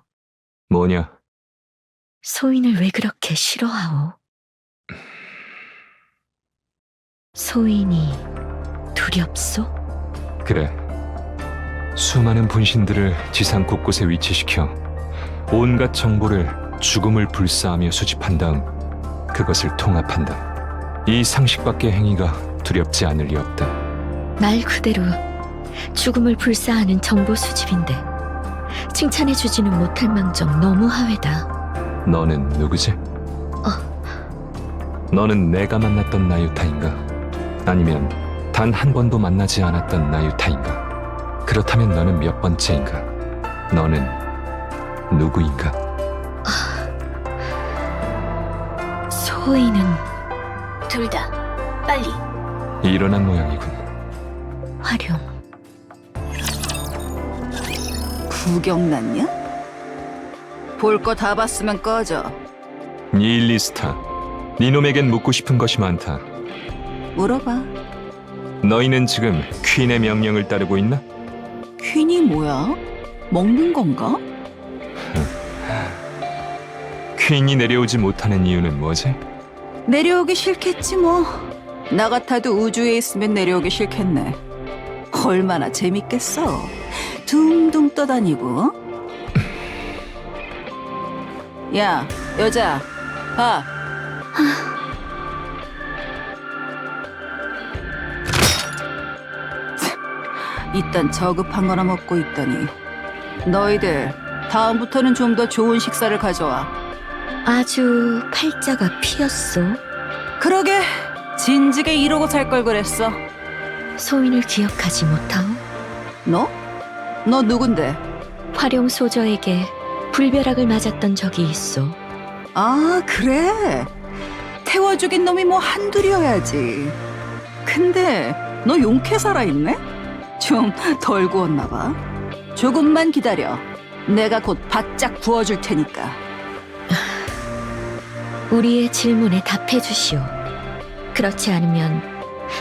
뭐냐? 소인을 왜 그렇게 싫어하오? 소인이 두렵소? 그래. 수많은 분신들을 지상 곳곳에 위치시켜 온갖 정보를 죽음을 불사하며 수집한 다음 그것을 통합한다. 이 상식 밖의 행위가 두렵지 않을 리 없다. 말 그대로 죽음을 불사하는 정보 수집인데 칭찬해주지는 못할 망정 너무하외다. 너는 누구지? 너는 내가 만났던 나유타인가? 아니면 단 한 번도 만나지 않았던 나유타인가? 그렇다면 너는 몇 번째인가? 너는 누구인가? 소인은 둘 다 빨리. 일어난 모양이군. 화룡. 구경 났냐? 볼 거 다 봤으면 꺼져. 니일리스타, 니놈에겐 묻고 싶은 것이 많다. 물어봐. 너희는 지금 퀸의 명령을 따르고 있나? 퀸이 뭐야? 먹는 건가? 퀸이 내려오지 못하는 이유는 뭐지? 내려오기 싫겠지 뭐. 나 같아도 우주에 있으면 내려오기 싫겠네. 얼마나 재밌겠어. 둥둥 떠다니고. 야, 여자, 봐. 이딴 저급한 거나 먹고 있더니. 너희들 다음부터는 좀 더 좋은 식사를 가져와. 아주 팔자가 피었소. 그러게 진즉에 이러고 살 걸 그랬어. 소인을 기억하지 못하오. 너? 너 누군데? 활용 소저에게 불벼락을 맞았던 적이 있어. 아, 그래. 태워 죽인 놈이 뭐 한둘이어야지. 근데 너 용케 살아있네? 좀 덜 구웠나 봐. 조금만 기다려. 내가 곧 바짝 구워줄 테니까. 우리의 질문에 답해 주시오. 그렇지 않으면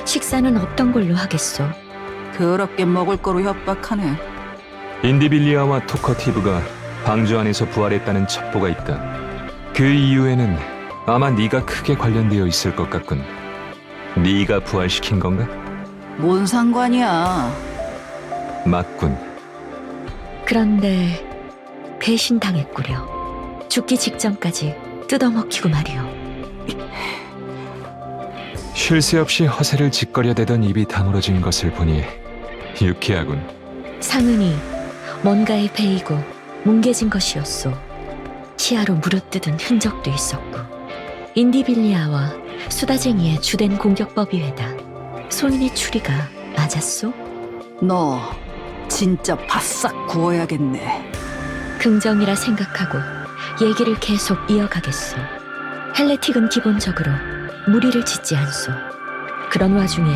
식사는 없던 걸로 하겠소. 더럽게 먹을 거로 협박하네. 인디빌리아와 토커티브가 방주 안에서 부활했다는 첩보가 있다. 그 이유에는 아마 네가 크게 관련되어 있을 것 같군. 네가 부활시킨 건가? 뭔 상관이야. 맞군. 그런데 배신당했구려. 죽기 직전까지 뜯어먹히고 말이오. 쉴 새 없이 허세를 짓거려대던 입이 다물어진 것을 보니 유쾌하군. 상은이 뭔가에 베이고 뭉개진 것이었소. 치아로 물어뜯은 흔적도 있었고. 인디빌리아와 수다쟁이의 주된 공격법이외다. 소인의 추리가 맞았소? 너 진짜 바싹 구워야겠네. 긍정이라 생각하고 얘기를 계속 이어가겠소. 헬레틱은 기본적으로 무리를 짓지 않소. 그런 와중에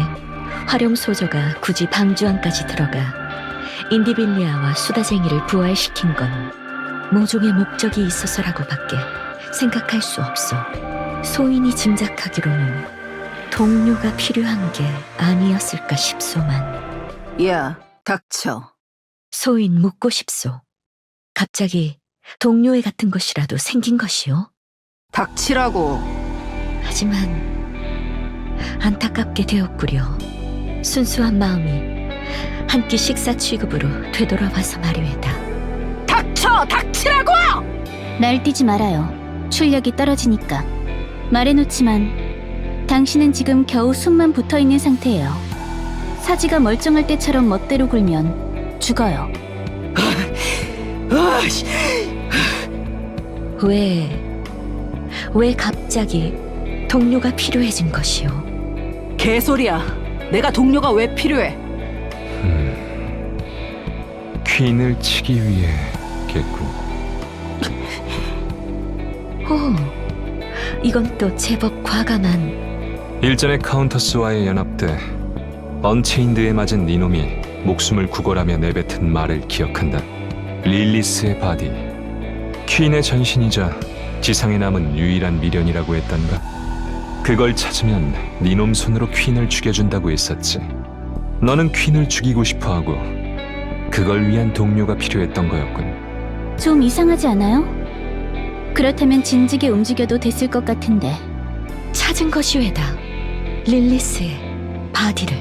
활용 소저가 굳이 방주 안까지 들어가 인디빌리아와 수다쟁이를 부활시킨 건 모종의 목적이 있어서라고밖에 생각할 수 없어. 소인이 짐작하기로는 동료가 필요한 게 아니었을까 싶소만. 야, 닥쳐. 소인 묻고 싶소. 갑자기 동료애 같은 것이라도 생긴 것이요? 닥치라고. 하지만 안타깝게 되었구려. 순수한 마음이 한 끼 식사 취급으로 되돌아와서 말이외다. 닥쳐! 닥치라고! 날뛰지 말아요. 출력이 떨어지니까. 말해놓지만 당신은 지금 겨우 숨만 붙어있는 상태예요. 사지가 멀쩡할 때처럼 멋대로 굴면 죽어요. 왜 갑자기 동료가 필요해진 것이오? 개소리야. 내가 동료가 왜 필요해? 퀸을 치기 위해겠군. 오, 이건 또 제법 과감한. 일전에 카운터스와의 연합 때 언체인드에 맞은 니놈이 목숨을 구걸하며 내뱉은 말을 기억한다. 릴리스의 바디, 퀸의 전신이자 지상에 남은 유일한 미련이라고 했던가. 그걸 찾으면 니놈 손으로 퀸을 죽여준다고 했었지. 너는 퀸을 죽이고 싶어하고 그걸 위한 동료가 필요했던 거였군. 좀 이상하지 않아요? 그렇다면 진즉에 움직여도 됐을 것 같은데. 찾은 것이 왜다. 릴리스의 바디를.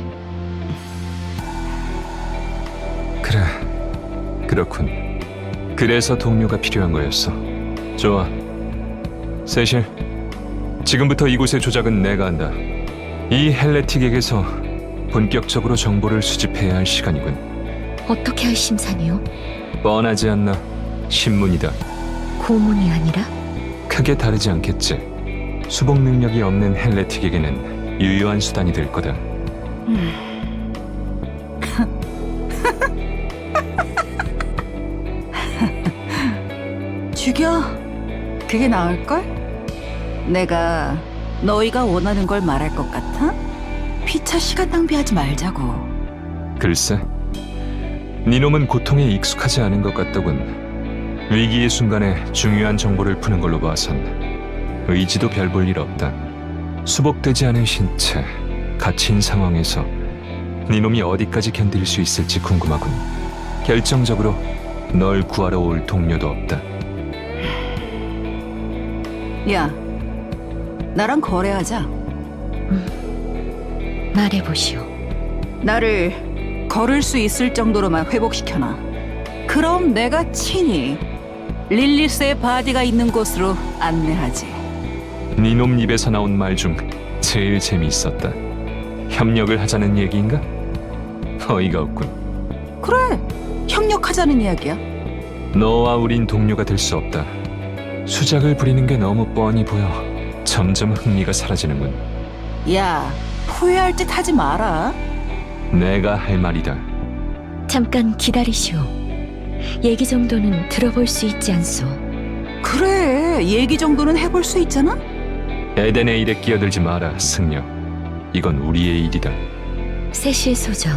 그래, 그렇군. 그래서 동료가 필요한 거였어. 좋아. 세실, 지금부터 이곳의 조작은 내가 한다. 이 헬레틱에게서 본격적으로 정보를 수집해야 할 시간이군. 어떻게 할 심산이요? 뻔하지 않나? 신문이다. 고문이 아니라? 크게 다르지 않겠지. 수복 능력이 없는 헬레틱에게는 유효한 수단이 될 거다. 죽여. 그게 나을걸? 내가 너희가 원하는 걸 말할 것 같아? 피차 시간 낭비하지 말자고. 글쎄, 니놈은 고통에 익숙하지 않은 것 같더군. 위기의 순간에 중요한 정보를 푸는 걸로 봐선 의지도 별 볼 일 없다. 수복되지 않은 신체, 갇힌 상황에서 니놈이 어디까지 견딜 수 있을지 궁금하군. 결정적으로 널 구하러 올 동료도 없다. 야, 나랑 거래하자. 말해보시오. 나를 걸을 수 있을 정도로만 회복시켜놔. 그럼 내가 친히 릴리스의 바디가 있는 곳으로 안내하지. 네놈 입에서 나온 말 중 제일 재미있었다. 협력을 하자는 얘기인가? 어이가 없군. 그래, 협력하자는 이야기야. 너와 우린 동료가 될 수 없다. 수작을 부리는 게 너무 뻔히 보여. 점점 흥미가 사라지는군. 야, 후회할 짓 하지 마라. 내가 할 말이다. 잠깐 기다리시오. 얘기 정도는 들어볼 수 있지 않소. 그래, 얘기 정도는 해볼 수 있잖아? 에덴의 일에 끼어들지 마라, 승려. 이건 우리의 일이다. 세실 소저,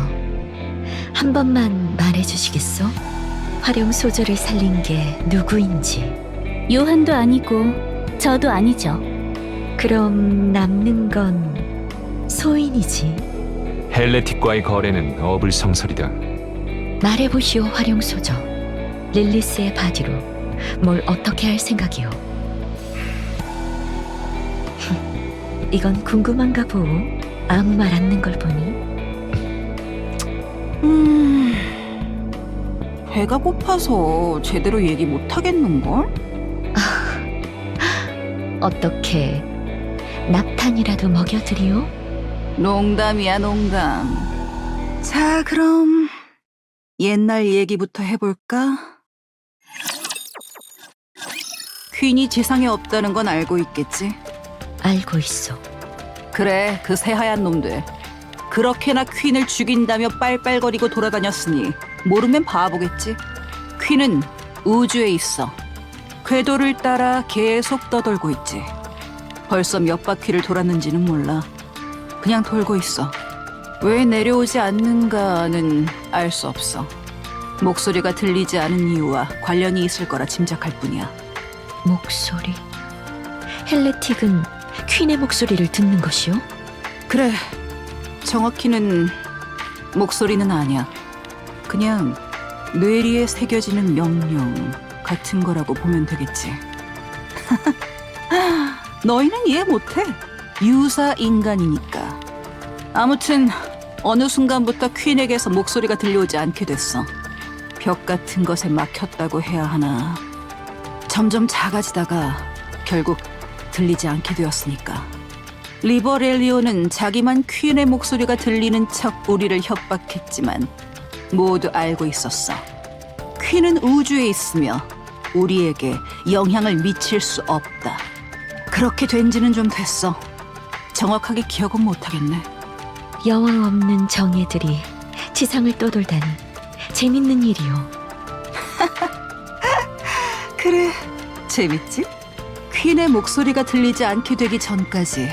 한 번만 말해주시겠소? 활용 소저를 살린 게 누구인지. 요한도 아니고 저도 아니죠. 그럼 남는 건 소인이지. 헬레틱과의 거래는 어불성설이다. 말해보시오, 활용 소저. 릴리스의 바디로 뭘 어떻게 할 생각이오? 이건 궁금한가 보. 아무 말 않는 걸 보니. 배가 고파서 제대로 얘기 못 하겠는걸? 어떻게 납탄이라도 먹여드리오? 농담이야, 농담. 자, 그럼 옛날 얘기부터 해볼까? 퀸이 지상에 없다는 건 알고 있겠지? 알고 있어. 그래, 그 새하얀 놈들. 그렇게나 퀸을 죽인다며 빨빨거리고 돌아다녔으니 모르면 바보겠지. 퀸은 우주에 있어. 궤도를 따라 계속 떠돌고 있지. 벌써 몇 바퀴를 돌았는지는 몰라. 그냥 돌고 있어. 왜 내려오지 않는가는 알 수 없어. 목소리가 들리지 않은 이유와 관련이 있을 거라 짐작할 뿐이야. 목소리. 헬레틱은 퀸의 목소리를 듣는 것이오? 그래, 정확히는 목소리는 아니야. 그냥 뇌리에 새겨지는 명령 같은 거라고 보면 되겠지. 너희는 이해 못해. 유사 인간이니까. 아무튼 어느 순간부터 퀸에게서 목소리가 들려오지 않게 됐어. 벽 같은 것에 막혔다고 해야 하나. 점점 작아지다가 결국 들리지 않게 되었으니까. 리버렐리오는 자기만 퀸의 목소리가 들리는 척 우리를 협박했지만 모두 알고 있었어. 퀸은 우주에 있으며 우리에게 영향을 미칠 수 없다. 그렇게 된 지는 좀 됐어. 정확하게 기억은 못하겠네. 여왕 없는 정예들이 지상을 떠돌다니 재밌는 일이오. 그래, 재밌지? 퀸의 목소리가 들리지 않게 되기 전까지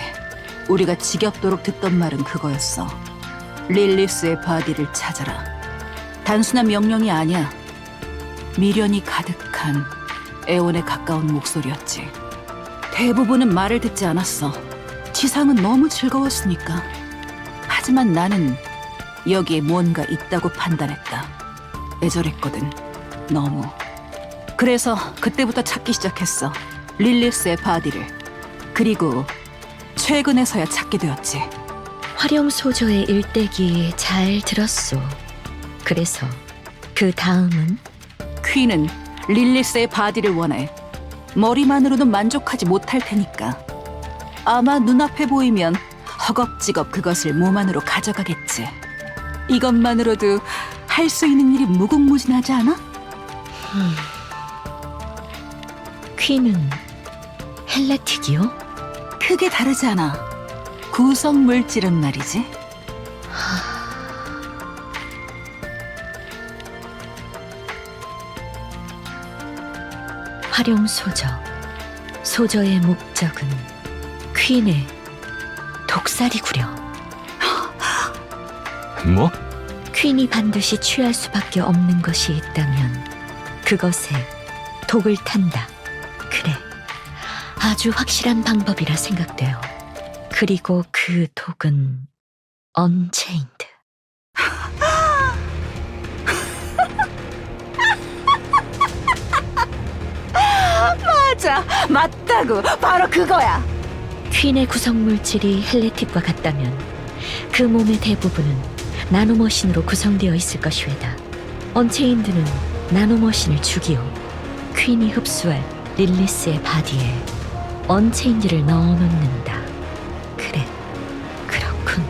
우리가 지겹도록 듣던 말은 그거였어. 릴리스의 바디를 찾아라. 단순한 명령이 아니야. 미련이 가득한 애원에 가까운 목소리였지. 대부분은 말을 듣지 않았어. 지상은 너무 즐거웠으니까. 하지만 나는 여기에 뭔가 있다고 판단했다. 애절했거든. 너무. 그래서 그때부터 찾기 시작했어. 릴리스의 바디를. 그리고 최근에서야 찾게 되었지. 활용 소저의 일대기 잘 들었소. 그래서 그 다음은? 퀸은 릴리스의 바디를 원해. 머리만으로는 만족하지 못할 테니까. 아마 눈앞에 보이면 허겁지겁 그것을 몸 안으로 가져가겠지. 이것만으로도 할 수 있는 일이 무궁무진하지 않아? 퀸은 헬레틱이요? 크게 다르지 않아. 구성 물질은 말이지. 활용 소저. 소저의 목적은 퀸의 독살이구려. 뭐? 퀸이 반드시 취할 수밖에 없는 것이 있다면 그것에 독을 탄다. 그래, 아주 확실한 방법이라 생각돼요. 그리고 그 독은 언체인드. 맞아, 맞다고. 바로 그거야. 퀸의 구성 물질이 헬레틱과 같다면 그 몸의 대부분은 나노머신으로 구성되어 있을 것이외다. 언체인드는 나노머신을 죽이어 퀸이 흡수할 릴리스의 바디에 언체인드를 넣어놓는다. 그래, 그렇군.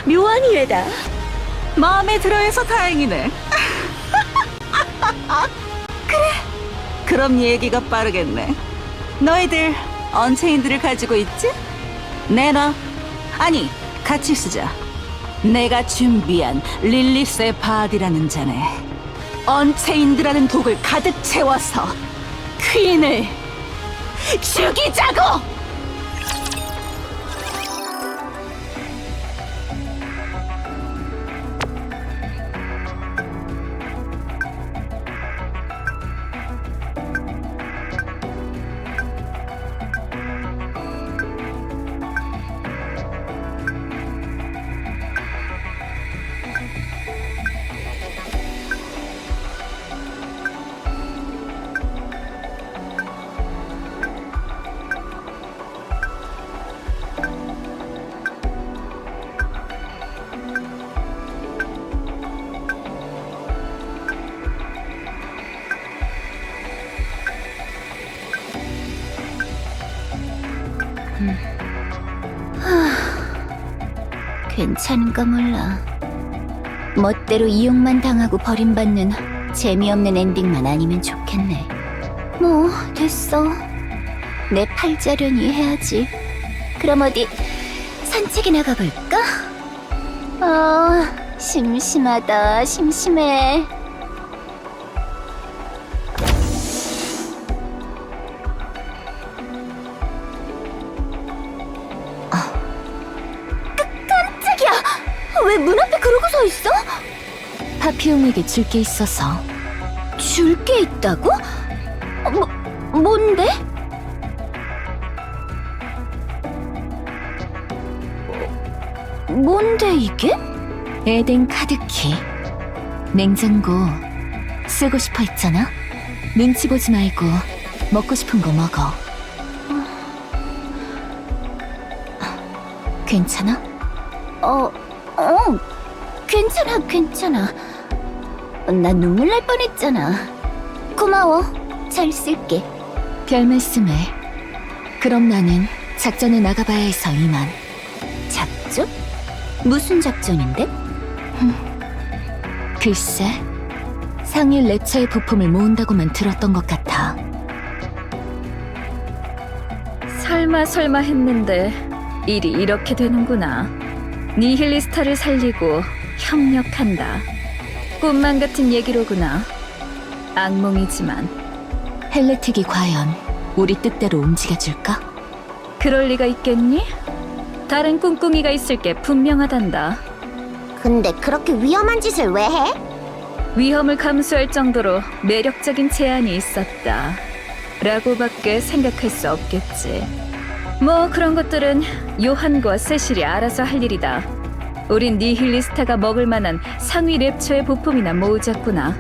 묘한 이래다. 마음에 들어해서 다행이네. 그럼 얘기가 빠르겠네. 너희들 언체인드를 가지고 있지? 내놔. 아니, 같이 쓰자. 내가 준비한 릴리스의 바디라는 잔에 언체인드라는 독을 가득 채워서 퀸을 죽이자고! 괜찮은가 몰라. 멋대로 이용만 당하고 버림받는 재미없는 엔딩만 아니면 좋겠네. 뭐 됐어. 내 팔자련이 해야지. 그럼 어디 산책이나 가볼까? 심심하다. 심심해. 왜 문 앞에 그러고 서 있어? 파피용에게 줄 게 있어서. 줄 게 있다고? 뭔데? 뭔데 이게? 에덴 카드키. 냉장고 쓰고 싶어 했잖아. 눈치 보지 말고 먹고 싶은 거 먹어. 괜찮아? 괜찮아. 나 눈물 날 뻔했잖아. 고마워. 잘 쓸게. 별 말씀을. 그럼 나는 작전에 나가봐야 해서 이만. 작전? 무슨 작전인데? 글쎄, 상일 랩처의 부품을 모은다고만 들었던 것 같아. 설마 했는데 일이 이렇게 되는구나. 니힐리스타를 살리고 협력한다. 꿈만 같은 얘기로구나. 악몽이지만. 헬레틱이 과연 우리 뜻대로 움직여줄까? 그럴 리가 있겠니? 다른 꿍꿍이가 있을 게 분명하단다. 근데 그렇게 위험한 짓을 왜 해? 위험을 감수할 정도로 매력적인 제안이 있었다. 라고밖에 생각할 수 없겠지. 뭐 그런 것들은 요한과 세실이 알아서 할 일이다. 우린 니힐리스타가 먹을 만한 상위 랩처의 부품이나 모으자꾸나.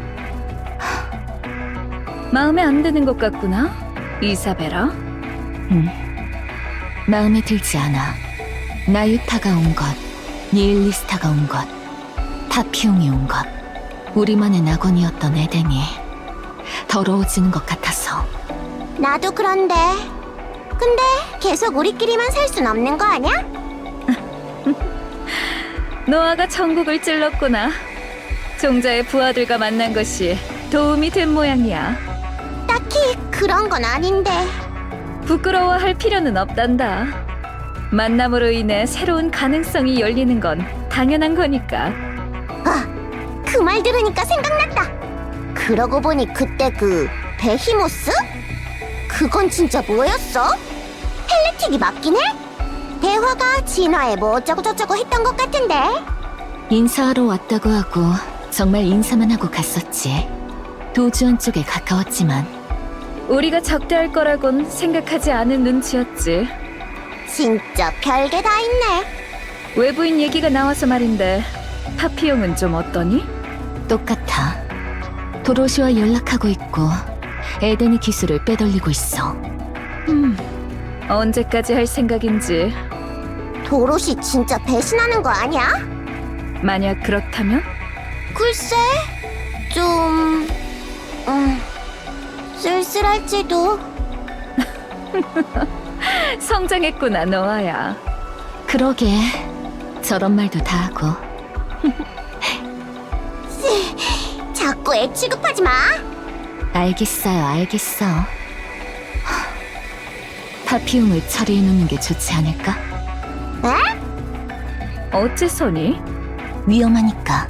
마음에 안 드는 것 같구나, 이사베라? 마음에 들지 않아. 나유타가 온 것, 니힐리스타가 온 것, 파피용이 온 것. 우리만의 낙원이었던 에덴이 더러워지는 것 같아서. 나도 그런데. 근데 계속 우리끼리만 살 순 없는 거 아냐? 노아가 천국을 찔렀구나. 종자의 부하들과 만난 것이 도움이 된 모양이야. 딱히 그런 건 아닌데. 부끄러워할 필요는 없단다. 만남으로 인해 새로운 가능성이 열리는 건 당연한 거니까. 그 말 들으니까 생각났다. 그러고 보니 그때 그 베히모스? 그건 진짜 뭐였어? 헬레틱이 맞긴 해? 대화가 진화에 뭐 어쩌고저쩌고 했던 것 같은데. 인사하러 왔다고 하고 정말 인사만 하고 갔었지. 도주한 쪽에 가까웠지만. 우리가 적대할 거라곤 생각하지 않은 눈치였지. 진짜 별게 다 있네. 외부인 얘기가 나와서 말인데 파피용은 좀 어떠니? 똑같아. 도로시와 연락하고 있고 에덴이 기술을 빼돌리고 있어. 언제까지 할 생각인지. 도로시 진짜 배신하는 거 아니야? 만약 그렇다면? 글쎄, 좀... 쓸쓸할지도. 성장했구나, 노아야. 그러게, 저런 말도 다 하고. 자꾸 애 취급하지 마. 알겠어요, 알겠어. 파피움을 처리해놓는 게 좋지 않을까? 어째서니? 위험하니까.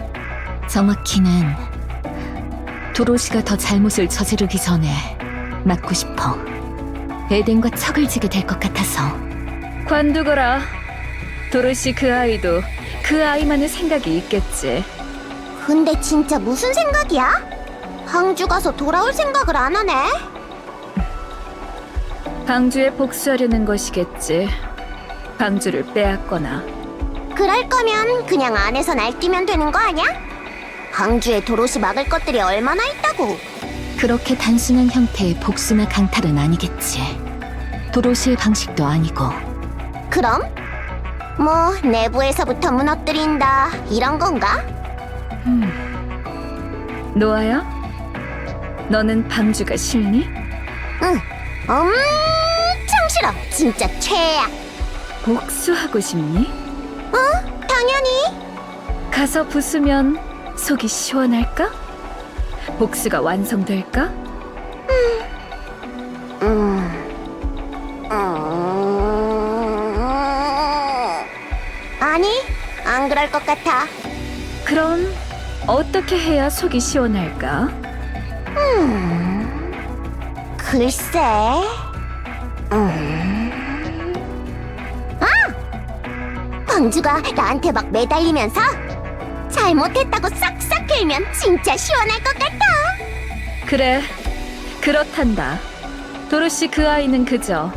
정확히는 도로시가 더 잘못을 저지르기 전에 막고 싶어. 에덴과 척을 지게 될 것 같아서. 관두거라. 도로시 그 아이도 그 아이만의 생각이 있겠지. 근데 진짜 무슨 생각이야? 황주 가서 돌아올 생각을 안 하네. 방주에 복수하려는 것이겠지. 방주를 빼앗거나. 그럴 거면 그냥 안에서 날뛰면 되는 거 아니야? 황주에 도로시 막을 것들이 얼마나 있다고. 그렇게 단순한 형태의 복수나 강탈은 아니겠지. 도로시의 방식도 아니고. 그럼? 뭐 내부에서부터 무너뜨린다 이런 건가? 노아야? 너는 방주가 싫니? 엄청 싫어. 진짜 최악. 복수하고 싶니? 당연히. 가서 부수면 속이 시원할까? 복수가 완성될까? 아니, 안 그럴 것 같아. 그럼 어떻게 해야 속이 시원할까? 글쎄. 방주가 나한테 막 매달리면서 잘못했다고 싹싹 흘면 진짜 시원할 것 같아. 그래, 그렇단다. 도로시 그 아이는 그저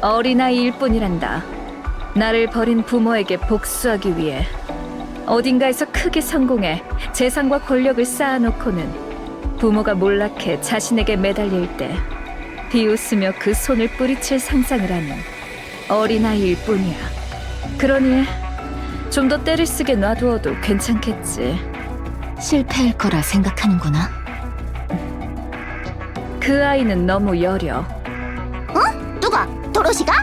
어린아이일 뿐이란다. 나를 버린 부모에게 복수하기 위해 어딘가에서 크게 성공해 재산과 권력을 쌓아놓고는 부모가 몰락해 자신에게 매달릴 때 비웃으며 그 손을 뿌리칠 상상을 하는 어린아이일 뿐이야. 그러니 좀 더 때를 쓰게 놔두어도 괜찮겠지. 실패할 거라 생각하는구나. 그 아이는 너무 여려. 누가? 도로시가?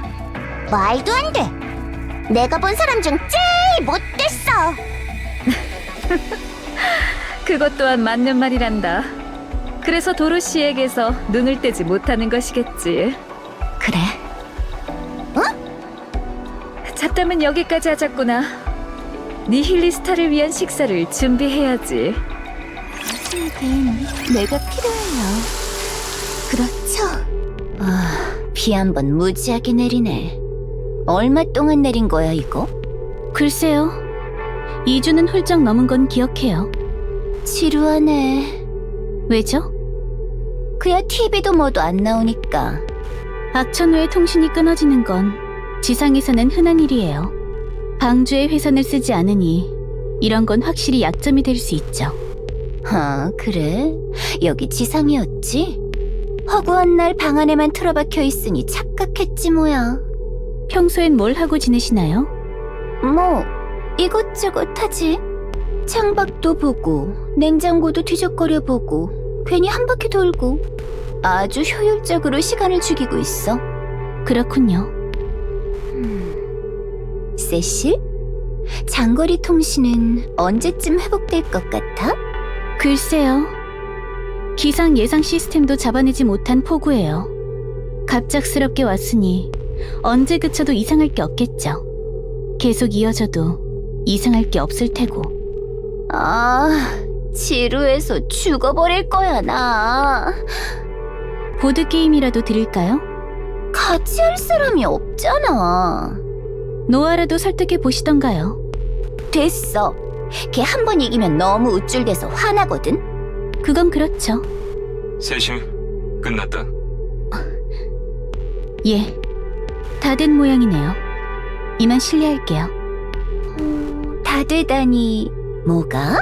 말도 안 돼. 내가 본 사람 중 제일 못됐어. 그것 또한 맞는 말이란다. 그래서 도로시에게서 눈을 떼지 못하는 것이겠지. 그래. 잡담은 여기까지 하자꾸나. 니힐리스타를 위한 식사를 준비해야지. 내가 필요해요. 그렇죠? 비 한 번 무지하게 내리네. 얼마 동안 내린 거야, 이거? 글쎄요. 2주는 훌쩍 넘은 건 기억해요. 지루하네. 왜죠? 그야 TV도 뭐도 안 나오니까. 악천후의 통신이 끊어지는 건 지상에서는 흔한 일이에요. 방주에 회선을 쓰지 않으니 이런 건 확실히 약점이 될 수 있죠. 그래? 여기 지상이었지? 허구한 날 방 안에만 틀어박혀 있으니 착각했지 뭐야. 평소엔 뭘 하고 지내시나요? 뭐 이것저것 하지. 창밖도 보고 냉장고도 뒤적거려 보고 괜히 한 바퀴 돌고 아주 효율적으로 시간을 죽이고 있어. 그렇군요. 세실? 장거리 통신은 언제쯤 회복될 것 같아? 글쎄요. 기상 예상 시스템도 잡아내지 못한 폭우예요. 갑작스럽게 왔으니 언제 그쳐도 이상할 게 없겠죠. 계속 이어져도 이상할 게 없을 테고. 지루해서 죽어버릴 거야 나. 보드게임이라도 드릴까요? 같이 할 사람이 없잖아. 노아라도 설득해 보시던가요. 됐어. 걔 한 번 이기면 너무 우쭐대서 화나거든. 그건 그렇죠. 셋이 끝났다. 예. 다 된 모양이네요. 이만 실례할게요. 다 되다니 뭐가?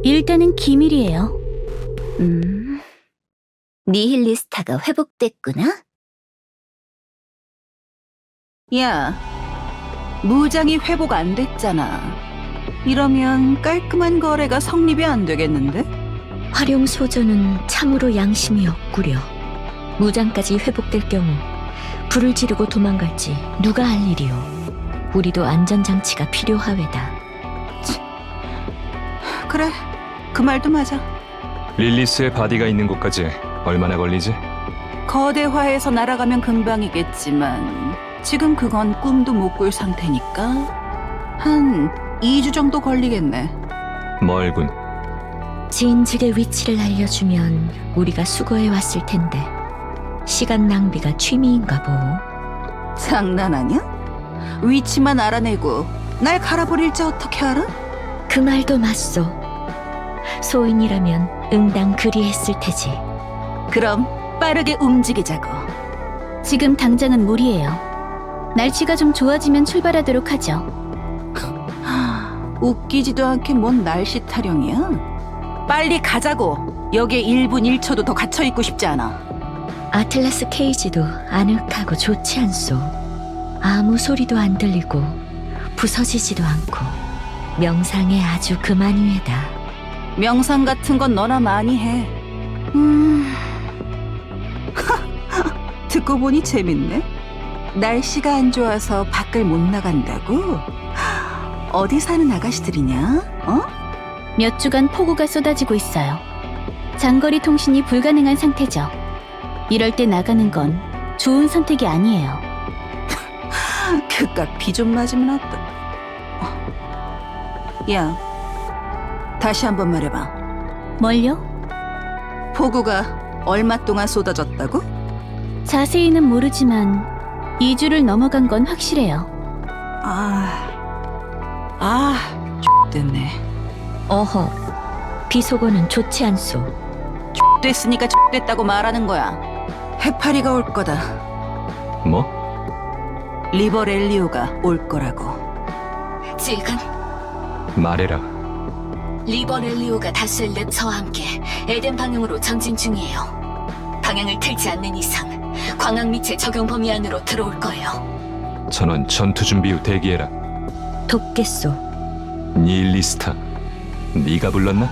일단은 기밀이에요. 니힐리스타가 회복됐구나? 야, 무장이 회복 안 됐잖아. 이러면 깔끔한 거래가 성립이 안 되겠는데? 활용 소전은 참으로 양심이 없구려. 무장까지 회복될 경우 불을 지르고 도망갈지 누가 할 일이오. 우리도 안전장치가 필요하외다. 그래, 그 말도 맞아. 릴리스의 바디가 있는 곳까지 얼마나 걸리지? 거대화해서 날아가면 금방이겠지만 지금 그건 꿈도 못 꿀 상태니까 한 2주 정도 걸리겠네. 멀군. 진즉의 위치를 알려주면 우리가 수거해 왔을 텐데 시간 낭비가 취미인가 보오. 장난하냐? 위치만 알아내고 날 갈아버릴지 어떻게 알아? 그 말도 맞소. 소인이라면 응당 그리했을 테지. 그럼 빠르게 움직이자고. 지금 당장은 무리예요. 날씨가 좀 좋아지면 출발하도록 하죠. 웃기지도 않게 뭔 날씨 타령이야? 빨리 가자고. 여기에 1분 1초도 더 갇혀있고 싶지 않아. 아틀라스 케이지도 아늑하고 좋지 않소. 아무 소리도 안 들리고 부서지지도 않고 명상에 아주 그만이외다. 명상 같은 건 너나 많이 해. 듣고 보니 재밌네. 날씨가 안 좋아서 밖을 못 나간다고? 어디 사는 아가씨들이냐? 어? 몇 주간 폭우가 쏟아지고 있어요. 장거리 통신이 불가능한 상태죠. 이럴 때 나가는 건 좋은 선택이 아니에요. 그깟 비 좀 맞으면 어떠? 야, 다시 한번 말해봐. 뭘요? 폭우가 얼마 동안 쏟아졌다고? 자세히는 모르지만 2주를 넘어간 건 확실해요. 됐네. 어허, 비속어는 좋지 않소. 됐으니까 됐다고 말하는 거야. 해파리가 올 거다. 뭐? 리버렐리오가 올 거라고. 지금 말해라. 리버렐리오가 다수의 랩처와 함께 에덴 방향으로 전진 중이에요. 방향을 틀지 않는 이상 광학 미체 적용 범위 안으로 들어올 거예요. 전원 전투 준비 후 대기해라. 돕겠소. 니힐리스타, 네가 불렀나?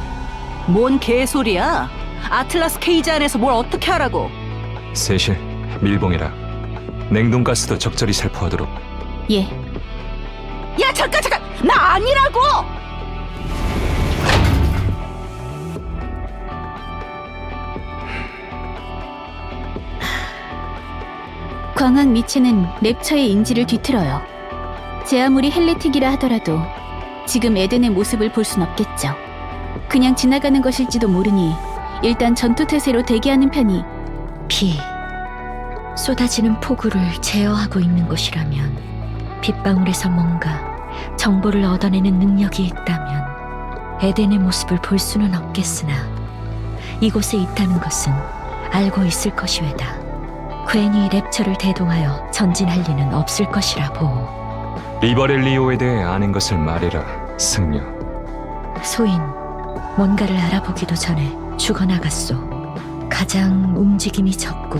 뭔 개소리야? 아틀라스 케이지 안에서 뭘 어떻게 하라고? 세실, 밀봉해라. 냉동가스도 적절히 살포하도록. 예, 야 잠깐! 나 아니라고! 광학 미체는 랩처의 인지를 뒤틀어요. 제 아무리 헬레틱이라 하더라도 지금 에덴의 모습을 볼 순 없겠죠. 그냥 지나가는 것일지도 모르니 일단 전투태세로 대기하는 편이. 비. 쏟아지는 폭우를 제어하고 있는 것이라면 빗방울에서 뭔가 정보를 얻어내는 능력이 있다면 에덴의 모습을 볼 수는 없겠으나 이곳에 있다는 것은 알고 있을 것이외다. 괜히 랩처를 대동하여 전진할 리는 없을 것이라 보오. 리버렐리오에 대해 아는 것을 말해라, 승려. 소인, 뭔가를 알아보기도 전에 죽어나갔소. 가장 움직임이 적고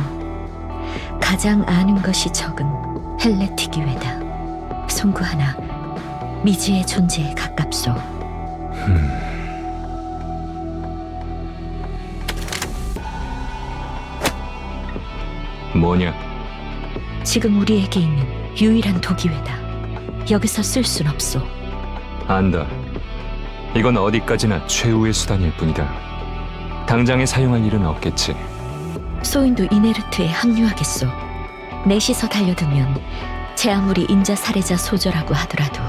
가장 아는 것이 적은 헬레틱이외다. 송구 하나 미지의 존재에 가깝소. 뭐냐? 지금 우리에게 있는 유일한 도기외다. 여기서 쓸 순 없소. 안다. 이건 어디까지나 최후의 수단일 뿐이다. 당장에 사용할 일은 없겠지. 소인도 이네르트에 합류하겠소. 넷이서 달려들면 제 아무리 인자 살해자 소저라고 하더라도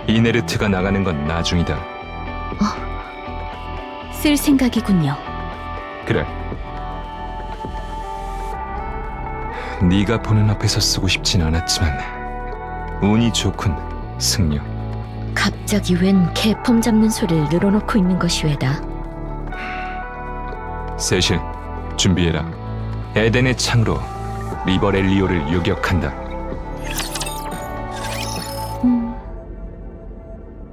이네르트가 나가는 건 나중이다. 쓸 생각이군요. 그래. 네가 보는 앞에서 쓰고 싶진 않았지만 운이 좋군, 승려. 갑자기 웬 개폼 잡는 소리를 늘어놓고 있는 것이 왜다. 세실, 준비해라. 에덴의 창으로 리버렐리오를 유격한다.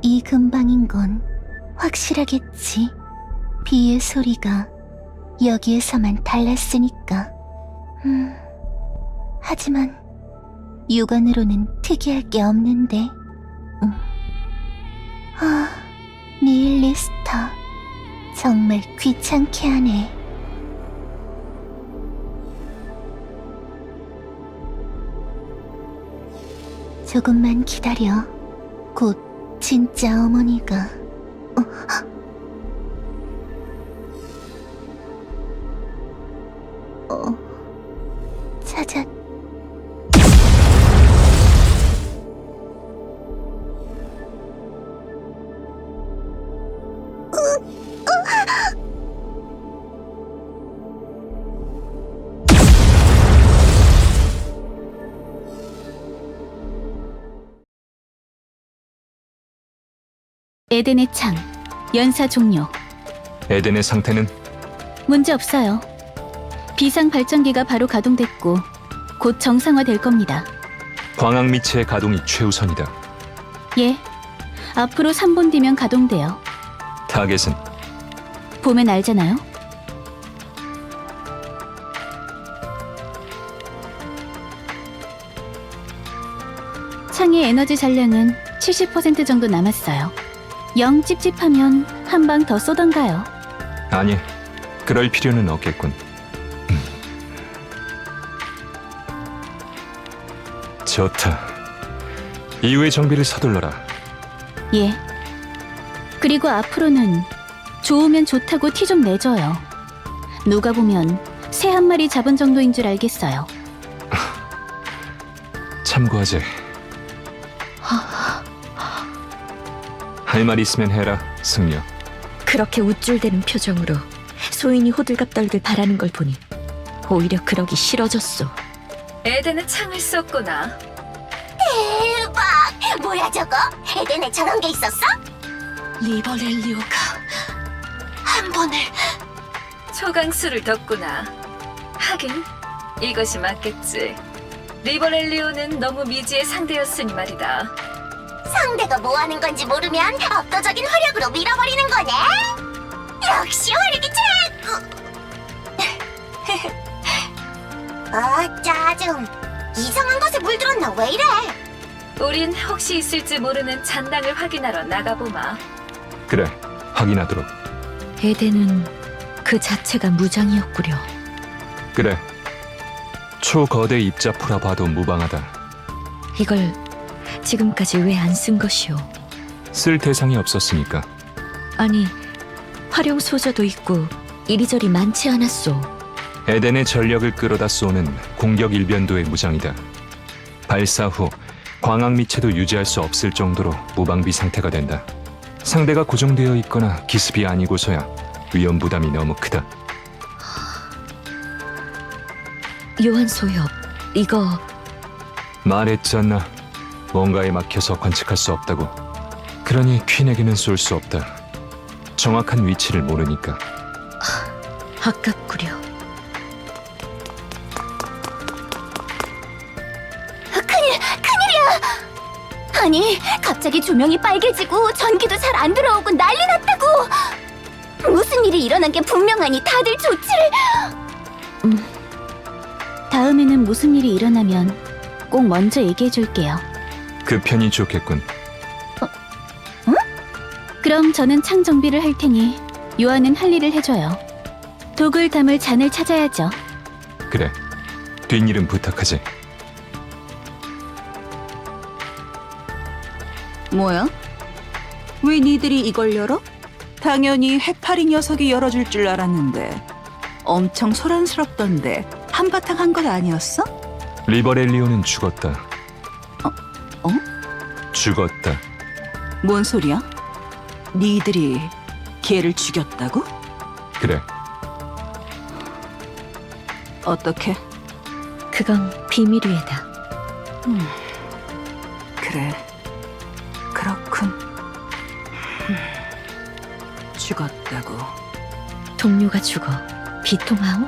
이 근방인 건 확실하겠지. 비의 소리가 여기에서만 달랐으니까. 하지만 육안으로는 특이할 게 없는데. 니힐리스터 정말 귀찮게 하네. 조금만 기다려. 곧 진짜 어머니가. 찾았. 에덴의 창, 연사 종료. 에덴의 상태는 문제 없어요. 비상 발전기가 바로 가동됐고 곧 정상화될 겁니다. 광학 미체의 가동이 최우선이다. 예, 앞으로 3분 뒤면 가동돼요. 타겟은 보면 알잖아요. 창의 에너지 잔량은 70% 정도 남았어요. 영 찝찝하면 한 방 더 쏘던가요. 아니, 그럴 필요는 없겠군. 좋다. 이후의 정비를 서둘러라. 예. 그리고 앞으로는 좋으면 좋다고 티 좀 내줘요. 누가 보면 새 한 마리 잡은 정도인 줄 알겠어요. 참고하지. 할 말 있으면 해라, 승려. 그렇게 우쭐대는 표정으로 소인이 호들갑 떨길 바라는 걸 보니 오히려 그러기 싫어졌소. 에덴의 창을 썼구나. 대박! 뭐야 저거? 에덴에 저런 게 있었어? 리버렐리오가 한 번을. 초강수를 뒀구나. 하긴 이것이 맞겠지. 리버렐리오는 너무 미지의 상대였으니 말이다. 상대가 뭐 하는 건지 모르면 압도적인 화력으로 밀어버리는 거네? 역시 화력이 최고! 짜증. 이상한 것에 물들었나 왜 이래? 우린 혹시 있을지 모르는 잔당을 확인하러 나가보마. 그래, 확인하도록. 에덴은 그 자체가 무장이었구려. 그래. 초거대 입자포라 봐도 무방하다. 이걸 지금까지 왜 안 쓴 것이오? 쓸 대상이 없었으니까. 아니, 활용 소저도 있고 이리저리 많지 않았소. 에덴의 전력을 끌어다 쏘는 공격 일변도의 무장이다. 발사 후 광학 미체도 유지할 수 없을 정도로 무방비 상태가 된다. 상대가 고정되어 있거나 기습이 아니고서야 위험 부담이 너무 크다. 요한 소엽, 이거 말했잖아. 뭔가에 막혀서 관측할 수 없다고. 그러니 퀸에게는 쏠 수 없다. 정확한 위치를 모르니까. 아깝구려. 아니, 갑자기 조명이 빨개지고 전기도 잘 안 들어오고 난리 났다고. 무슨 일이 일어난 게 분명하니 다들 조치를. 다음에는 무슨 일이 일어나면 꼭 먼저 얘기해 줄게요. 그 편이 좋겠군. 그럼 저는 창 정비를 할 테니 요한은 할 일을 해줘요. 독을 담을 잔을 찾아야죠. 그래. 뒷일은 부탁하지. 뭐야? 왜 니들이 이걸 열어? 당연히 해파리 녀석이 열어줄 줄 알았는데 엄청 소란스럽던데 한바탕 한 것 아니었어? 리버렐리오는 죽었다. 어? 죽었다. 뭔 소리야? 니들이 걔를 죽였다고? 그래. 어떻게? 그건 비밀위에다. 그래. 그렇군. 죽었다고. 동료가 죽어 비통하오?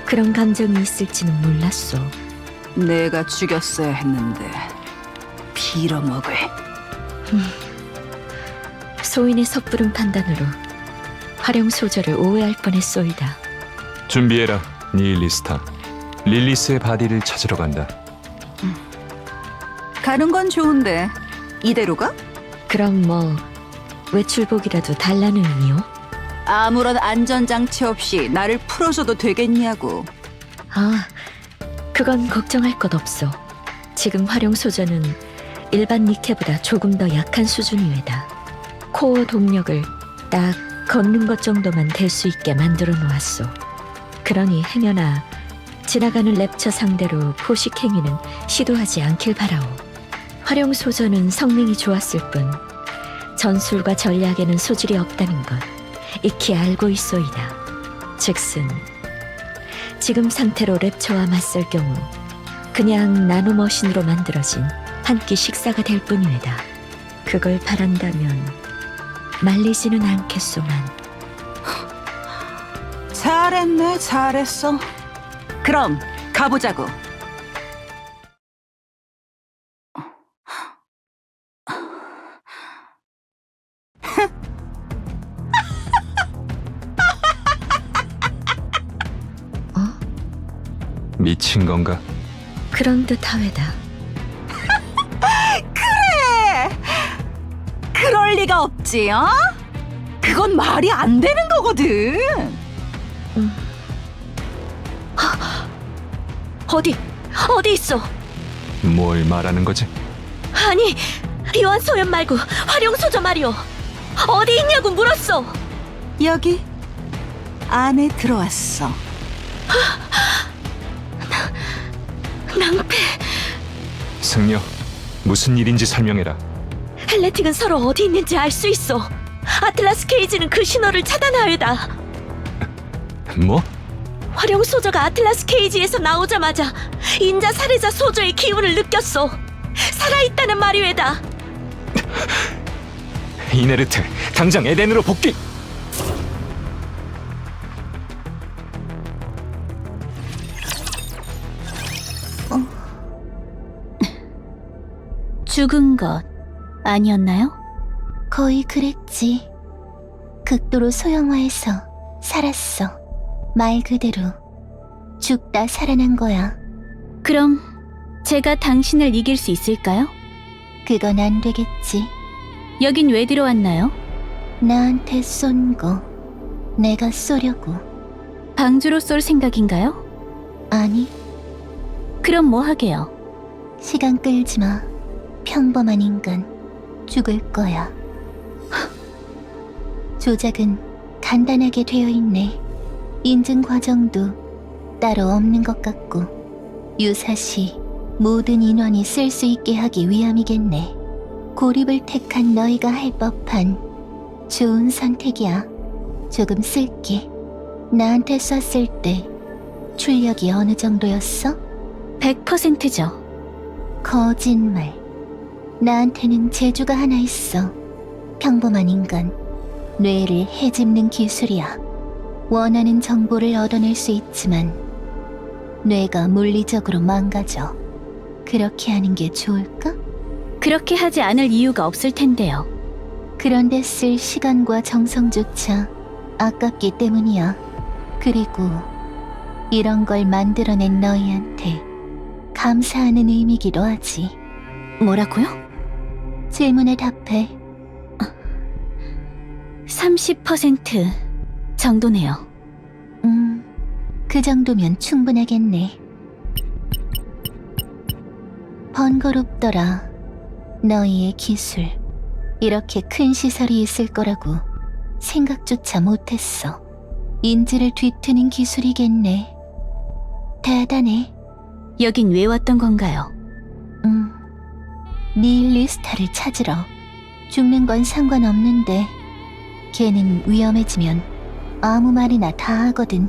그런 감정이 있을지는 몰랐소. 내가 죽였어야 했는데 빌어먹을. 소인의 섣부른 판단으로 활용 소저를 오해할 뻔했소이다. 준비해라, 니힐리스타. 릴리스의 바디를 찾으러 간다. 가는 건 좋은데 이대로 가? 그럼 뭐 외출복이라도 달라는 의미요? 아무런 안전장치 없이 나를 풀어줘도 되겠냐고. 아, 그건 걱정할 것 없어. 지금 활용 소저는 일반 니케보다 조금 더 약한 수준이외다. 코어 동력을 딱 걷는 것 정도만 될 수 있게 만들어 놓았소. 그러니 행여나 지나가는 랩처 상대로 포식 행위는 시도하지 않길 바라오. 활용 소저는 성능이 좋았을 뿐 전술과 전략에는 소질이 없다는 것 익히 알고 있소이다. 즉슨 지금 상태로 랩처와 맞설 경우 그냥 나노머신으로 만들어진 한 끼 식사가 될 뿐이외다. 그걸 바란다면 말리지는 않겠소만. 잘했네, 잘했어. 그럼 가보자고. 미친 건가? 그런 듯 하외다. 그럴 리가 없지, 어? 그건 말이 안 되는 거거든. 어디 있어? 뭘 말하는 거지? 아니, 요한 소연 말고 활용 소저 말이오. 어디 있냐고 물었어. 여기 안에 들어왔어. 낭패. 승려, 무슨 일인지 설명해라. 헬레틱은 서로 어디 있는지 알 수 있어. 아틀라스 케이지는 그 신호를 차단하여다. 뭐? 활용 소저가 아틀라스 케이지에서 나오자마자 인자 살해자 소저의 기운을 느꼈어. 살아있다는 말이외다. 이네르트, 당장 에덴으로 복귀! 죽은 것 아니었나요? 거의 그랬지. 극도로 소형화해서 살았어. 말 그대로 죽다 살아난 거야. 그럼 제가 당신을 이길 수 있을까요? 그건 안 되겠지. 여긴 왜 들어왔나요? 나한테 쏜 거 내가 쏘려고. 방주로 쏠 생각인가요? 아니, 그럼 뭐 하게요? 시간 끌지 마. 평범한 인간 죽을 거야. 조작은 간단하게 되어 있네. 인증 과정도 따로 없는 것 같고 유사시 모든 인원이 쓸 수 있게 하기 위함이겠네. 고립을 택한 너희가 할 법한 좋은 선택이야. 조금 쓸게. 나한테 쐈을 때 출력이 어느 정도였어? 100%죠. 거짓말. 나한테는 재주가 하나 있어. 평범한 인간, 뇌를 헤집는 기술이야. 원하는 정보를 얻어낼 수 있지만 뇌가 물리적으로 망가져. 그렇게 하는 게 좋을까? 그렇게 하지 않을 이유가 없을 텐데요. 그런데 쓸 시간과 정성조차 아깝기 때문이야. 그리고 이런 걸 만들어낸 너희한테 감사하는 의미기도 하지. 뭐라고요? 질문에 답해. 30% 정도네요. 그 정도면 충분하겠네. 번거롭더라. 너희의 기술. 이렇게 큰 시설이 있을 거라고 생각조차 못했어. 인지를 뒤트는 기술이겠네. 대단해. 여긴 왜 왔던 건가요? 니힐리스타를 찾으러. 죽는 건 상관없는데 걔는 위험해지면 아무 말이나 다 하거든.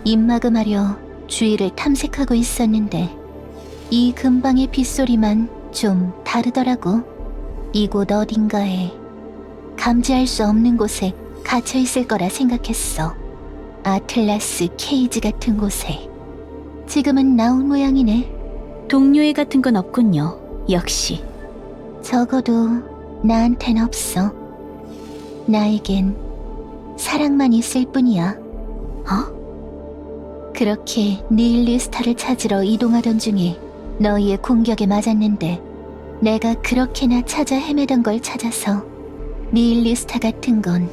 입막음하려 주위를 탐색하고 있었는데 이 근방의 빗소리만 좀 다르더라고. 이곳 어딘가에 감지할 수 없는 곳에 갇혀 있을 거라 생각했어. 아틀라스 케이지 같은 곳에. 지금은 나온 모양이네. 동료애 같은 건 없군요. 역시. 적어도 나한텐 없어. 나에겐 사랑만 있을 뿐이야. 그렇게 니힐리스타를 찾으러 이동하던 중에 너희의 공격에 맞았는데 내가 그렇게나 찾아 헤매던 걸 찾아서 니힐리스타 같은 건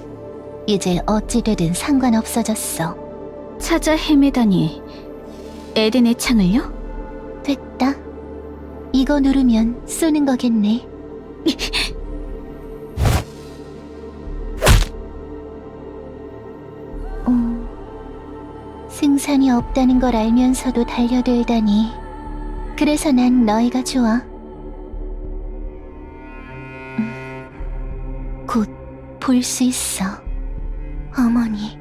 이제 어찌 되든 상관없어졌어. 찾아 헤매다니 에덴의 창을요? 됐다. 이거 누르면 쏘는 거겠네. 승산이 없다는 걸 알면서도 달려들다니. 그래서 난 너희가 좋아. 곧 볼 수 있어, 어머니.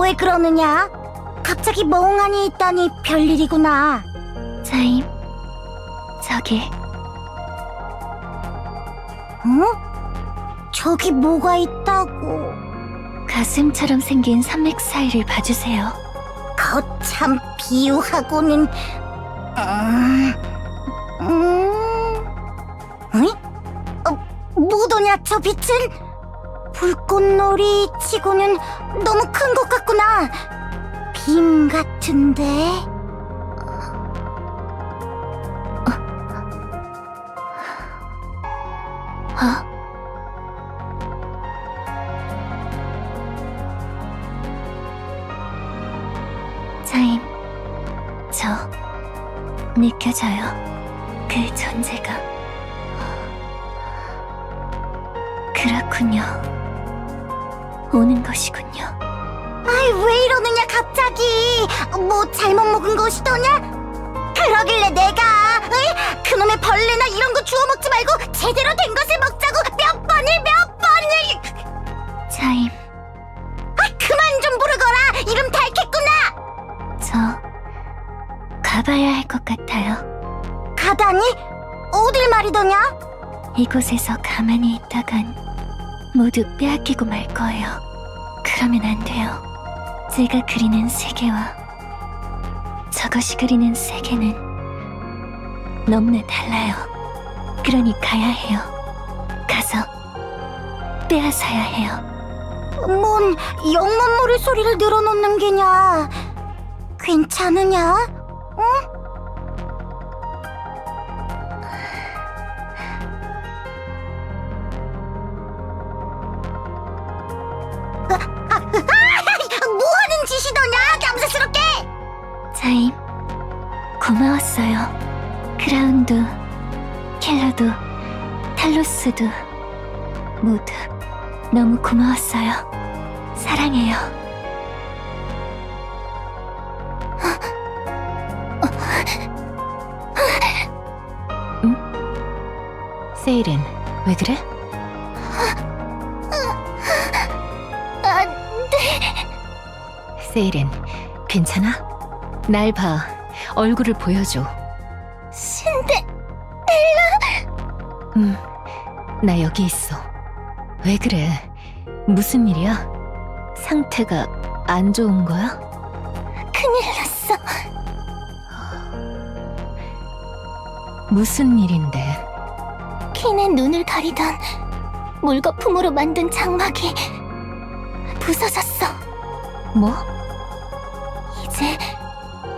왜 그러느냐? 갑자기 멍하니 있다니 별일이구나. 자임, 저기. 응? 저기 뭐가 있다고? 가슴처럼 생긴 산맥 사이를 봐주세요. 거참 비유하고는. 응? 뭐더냐 저 빛은? 불꽃놀이 치고는 너무 큰 것 같구나. 빔 같은데. 자임, 저 느껴져요. 그 존재가. 그렇군요. 오는 것이군요. 아이, 왜 이러느냐 갑자기. 뭐 잘못 먹은 것이더냐? 그러길래 내가 그놈의 벌레나 이런 거 주워 먹지 말고 제대로 된 것을 먹자고 몇 번을. 자임, 그만 좀 부르거라. 이름 닳겠구나. 저 가봐야 할 것 같아요. 가다니? 어딜 말이더냐? 이곳에서 가만히 있다간 모두 빼앗기고 말 거예요. 그러면 안 돼요. 제가 그리는 세계와 저것이 그리는 세계는 너무나 달라요. 그러니 가야 해요. 가서 빼앗아야 해요. 뭔 영문 모를 소리를 늘어놓는 게냐? 괜찮으냐? 응? 뭐하는 짓이더냐? 남사스럽게! 자임, 고마웠어요. 크라운도, 켈러도, 탈로스도 모두 너무 고마웠어요. 사랑해요. 응? 세일은 왜 그래? 세일은 괜찮아? 날 봐. 얼굴을 보여줘. 나 여기 있어. 왜 그래? 무슨 일이야? 상태가 안 좋은 거야? 큰일 났어. 무슨 일인데? 퀸의 눈을 가리던 물거품으로 만든 장막이 부서졌어. 뭐? 이제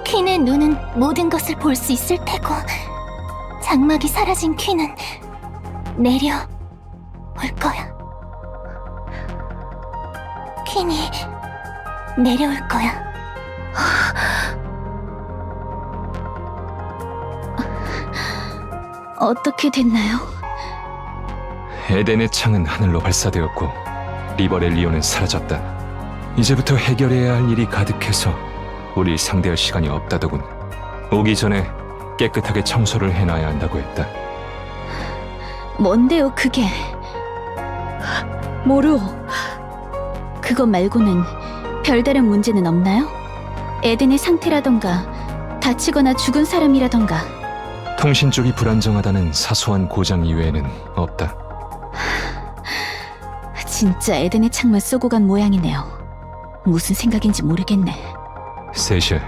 퀸의 눈은 모든 것을 볼 수 있을 테고 장막이 사라진 퀸은 내려올 거야. 퀸이 내려올 거야. 어떻게 됐나요? 에덴의 창은 하늘로 발사되었고 리버렐리오는 사라졌다. 이제부터 해결해야 할 일이 가득해서 우릴 상대할 시간이 없다더군. 오기 전에 깨끗하게 청소를 해놔야 한다고 했다. 뭔데요, 그게? 모르오. 그것 말고는 별다른 문제는 없나요? 에덴의 상태라던가 다치거나 죽은 사람이라던가. 통신 쪽이 불안정하다는 사소한 고장 이외에는 없다. 진짜 에덴의 창만 쏘고 간 모양이네요. 무슨 생각인지 모르겠네. 세실,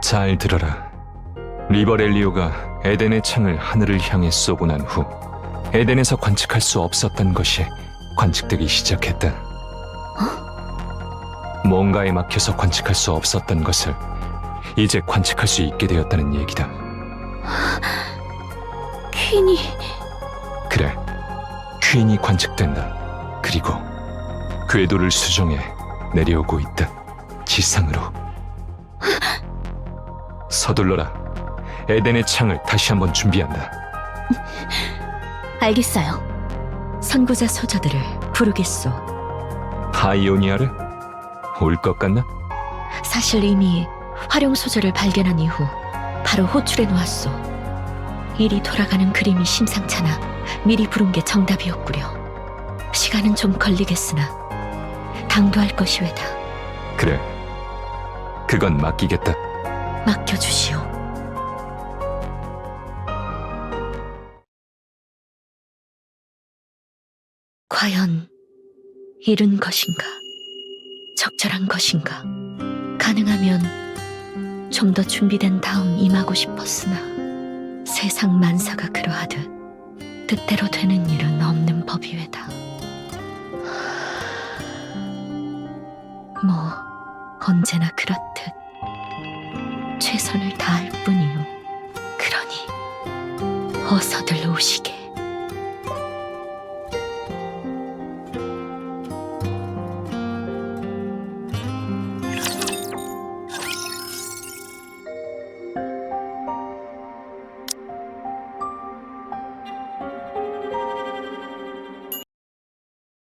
잘 들어라. 리버렐리오가 에덴의 창을 하늘을 향해 쏘고 난 후 에덴에서 관측할 수 없었던 것이 관측되기 시작했다. 뭔가에 막혀서 관측할 수 없었던 것을 이제 관측할 수 있게 되었다는 얘기다. 퀸이 그래, 퀸이 관측된다. 그리고 궤도를 수정해 내려오고 있다. 지상으로. 서둘러라. 에덴의 창을 다시 한번 준비한다. 알겠어요. 선구자 소저들을 부르겠소. 파이오니아를? 올 것 같나? 사실 이미 활용 소저를 발견한 이후 바로 호출해 놓았소. 일이 돌아가는 그림이 심상찮아 미리 부른 게 정답이었구려. 시간은 좀 걸리겠으나 당도할 것이 외다. 그래, 그건 맡기겠다. 맡겨주시오. 과연 이른 것인가? 적절한 것인가? 가능하면 좀 더 준비된 다음 임하고 싶었으나 세상 만사가 그러하듯 뜻대로 되는 일은 없는 법이외다. 뭐 언제나 그렇듯 최선을 다할 뿐이요. 그러니 어서들 오시게.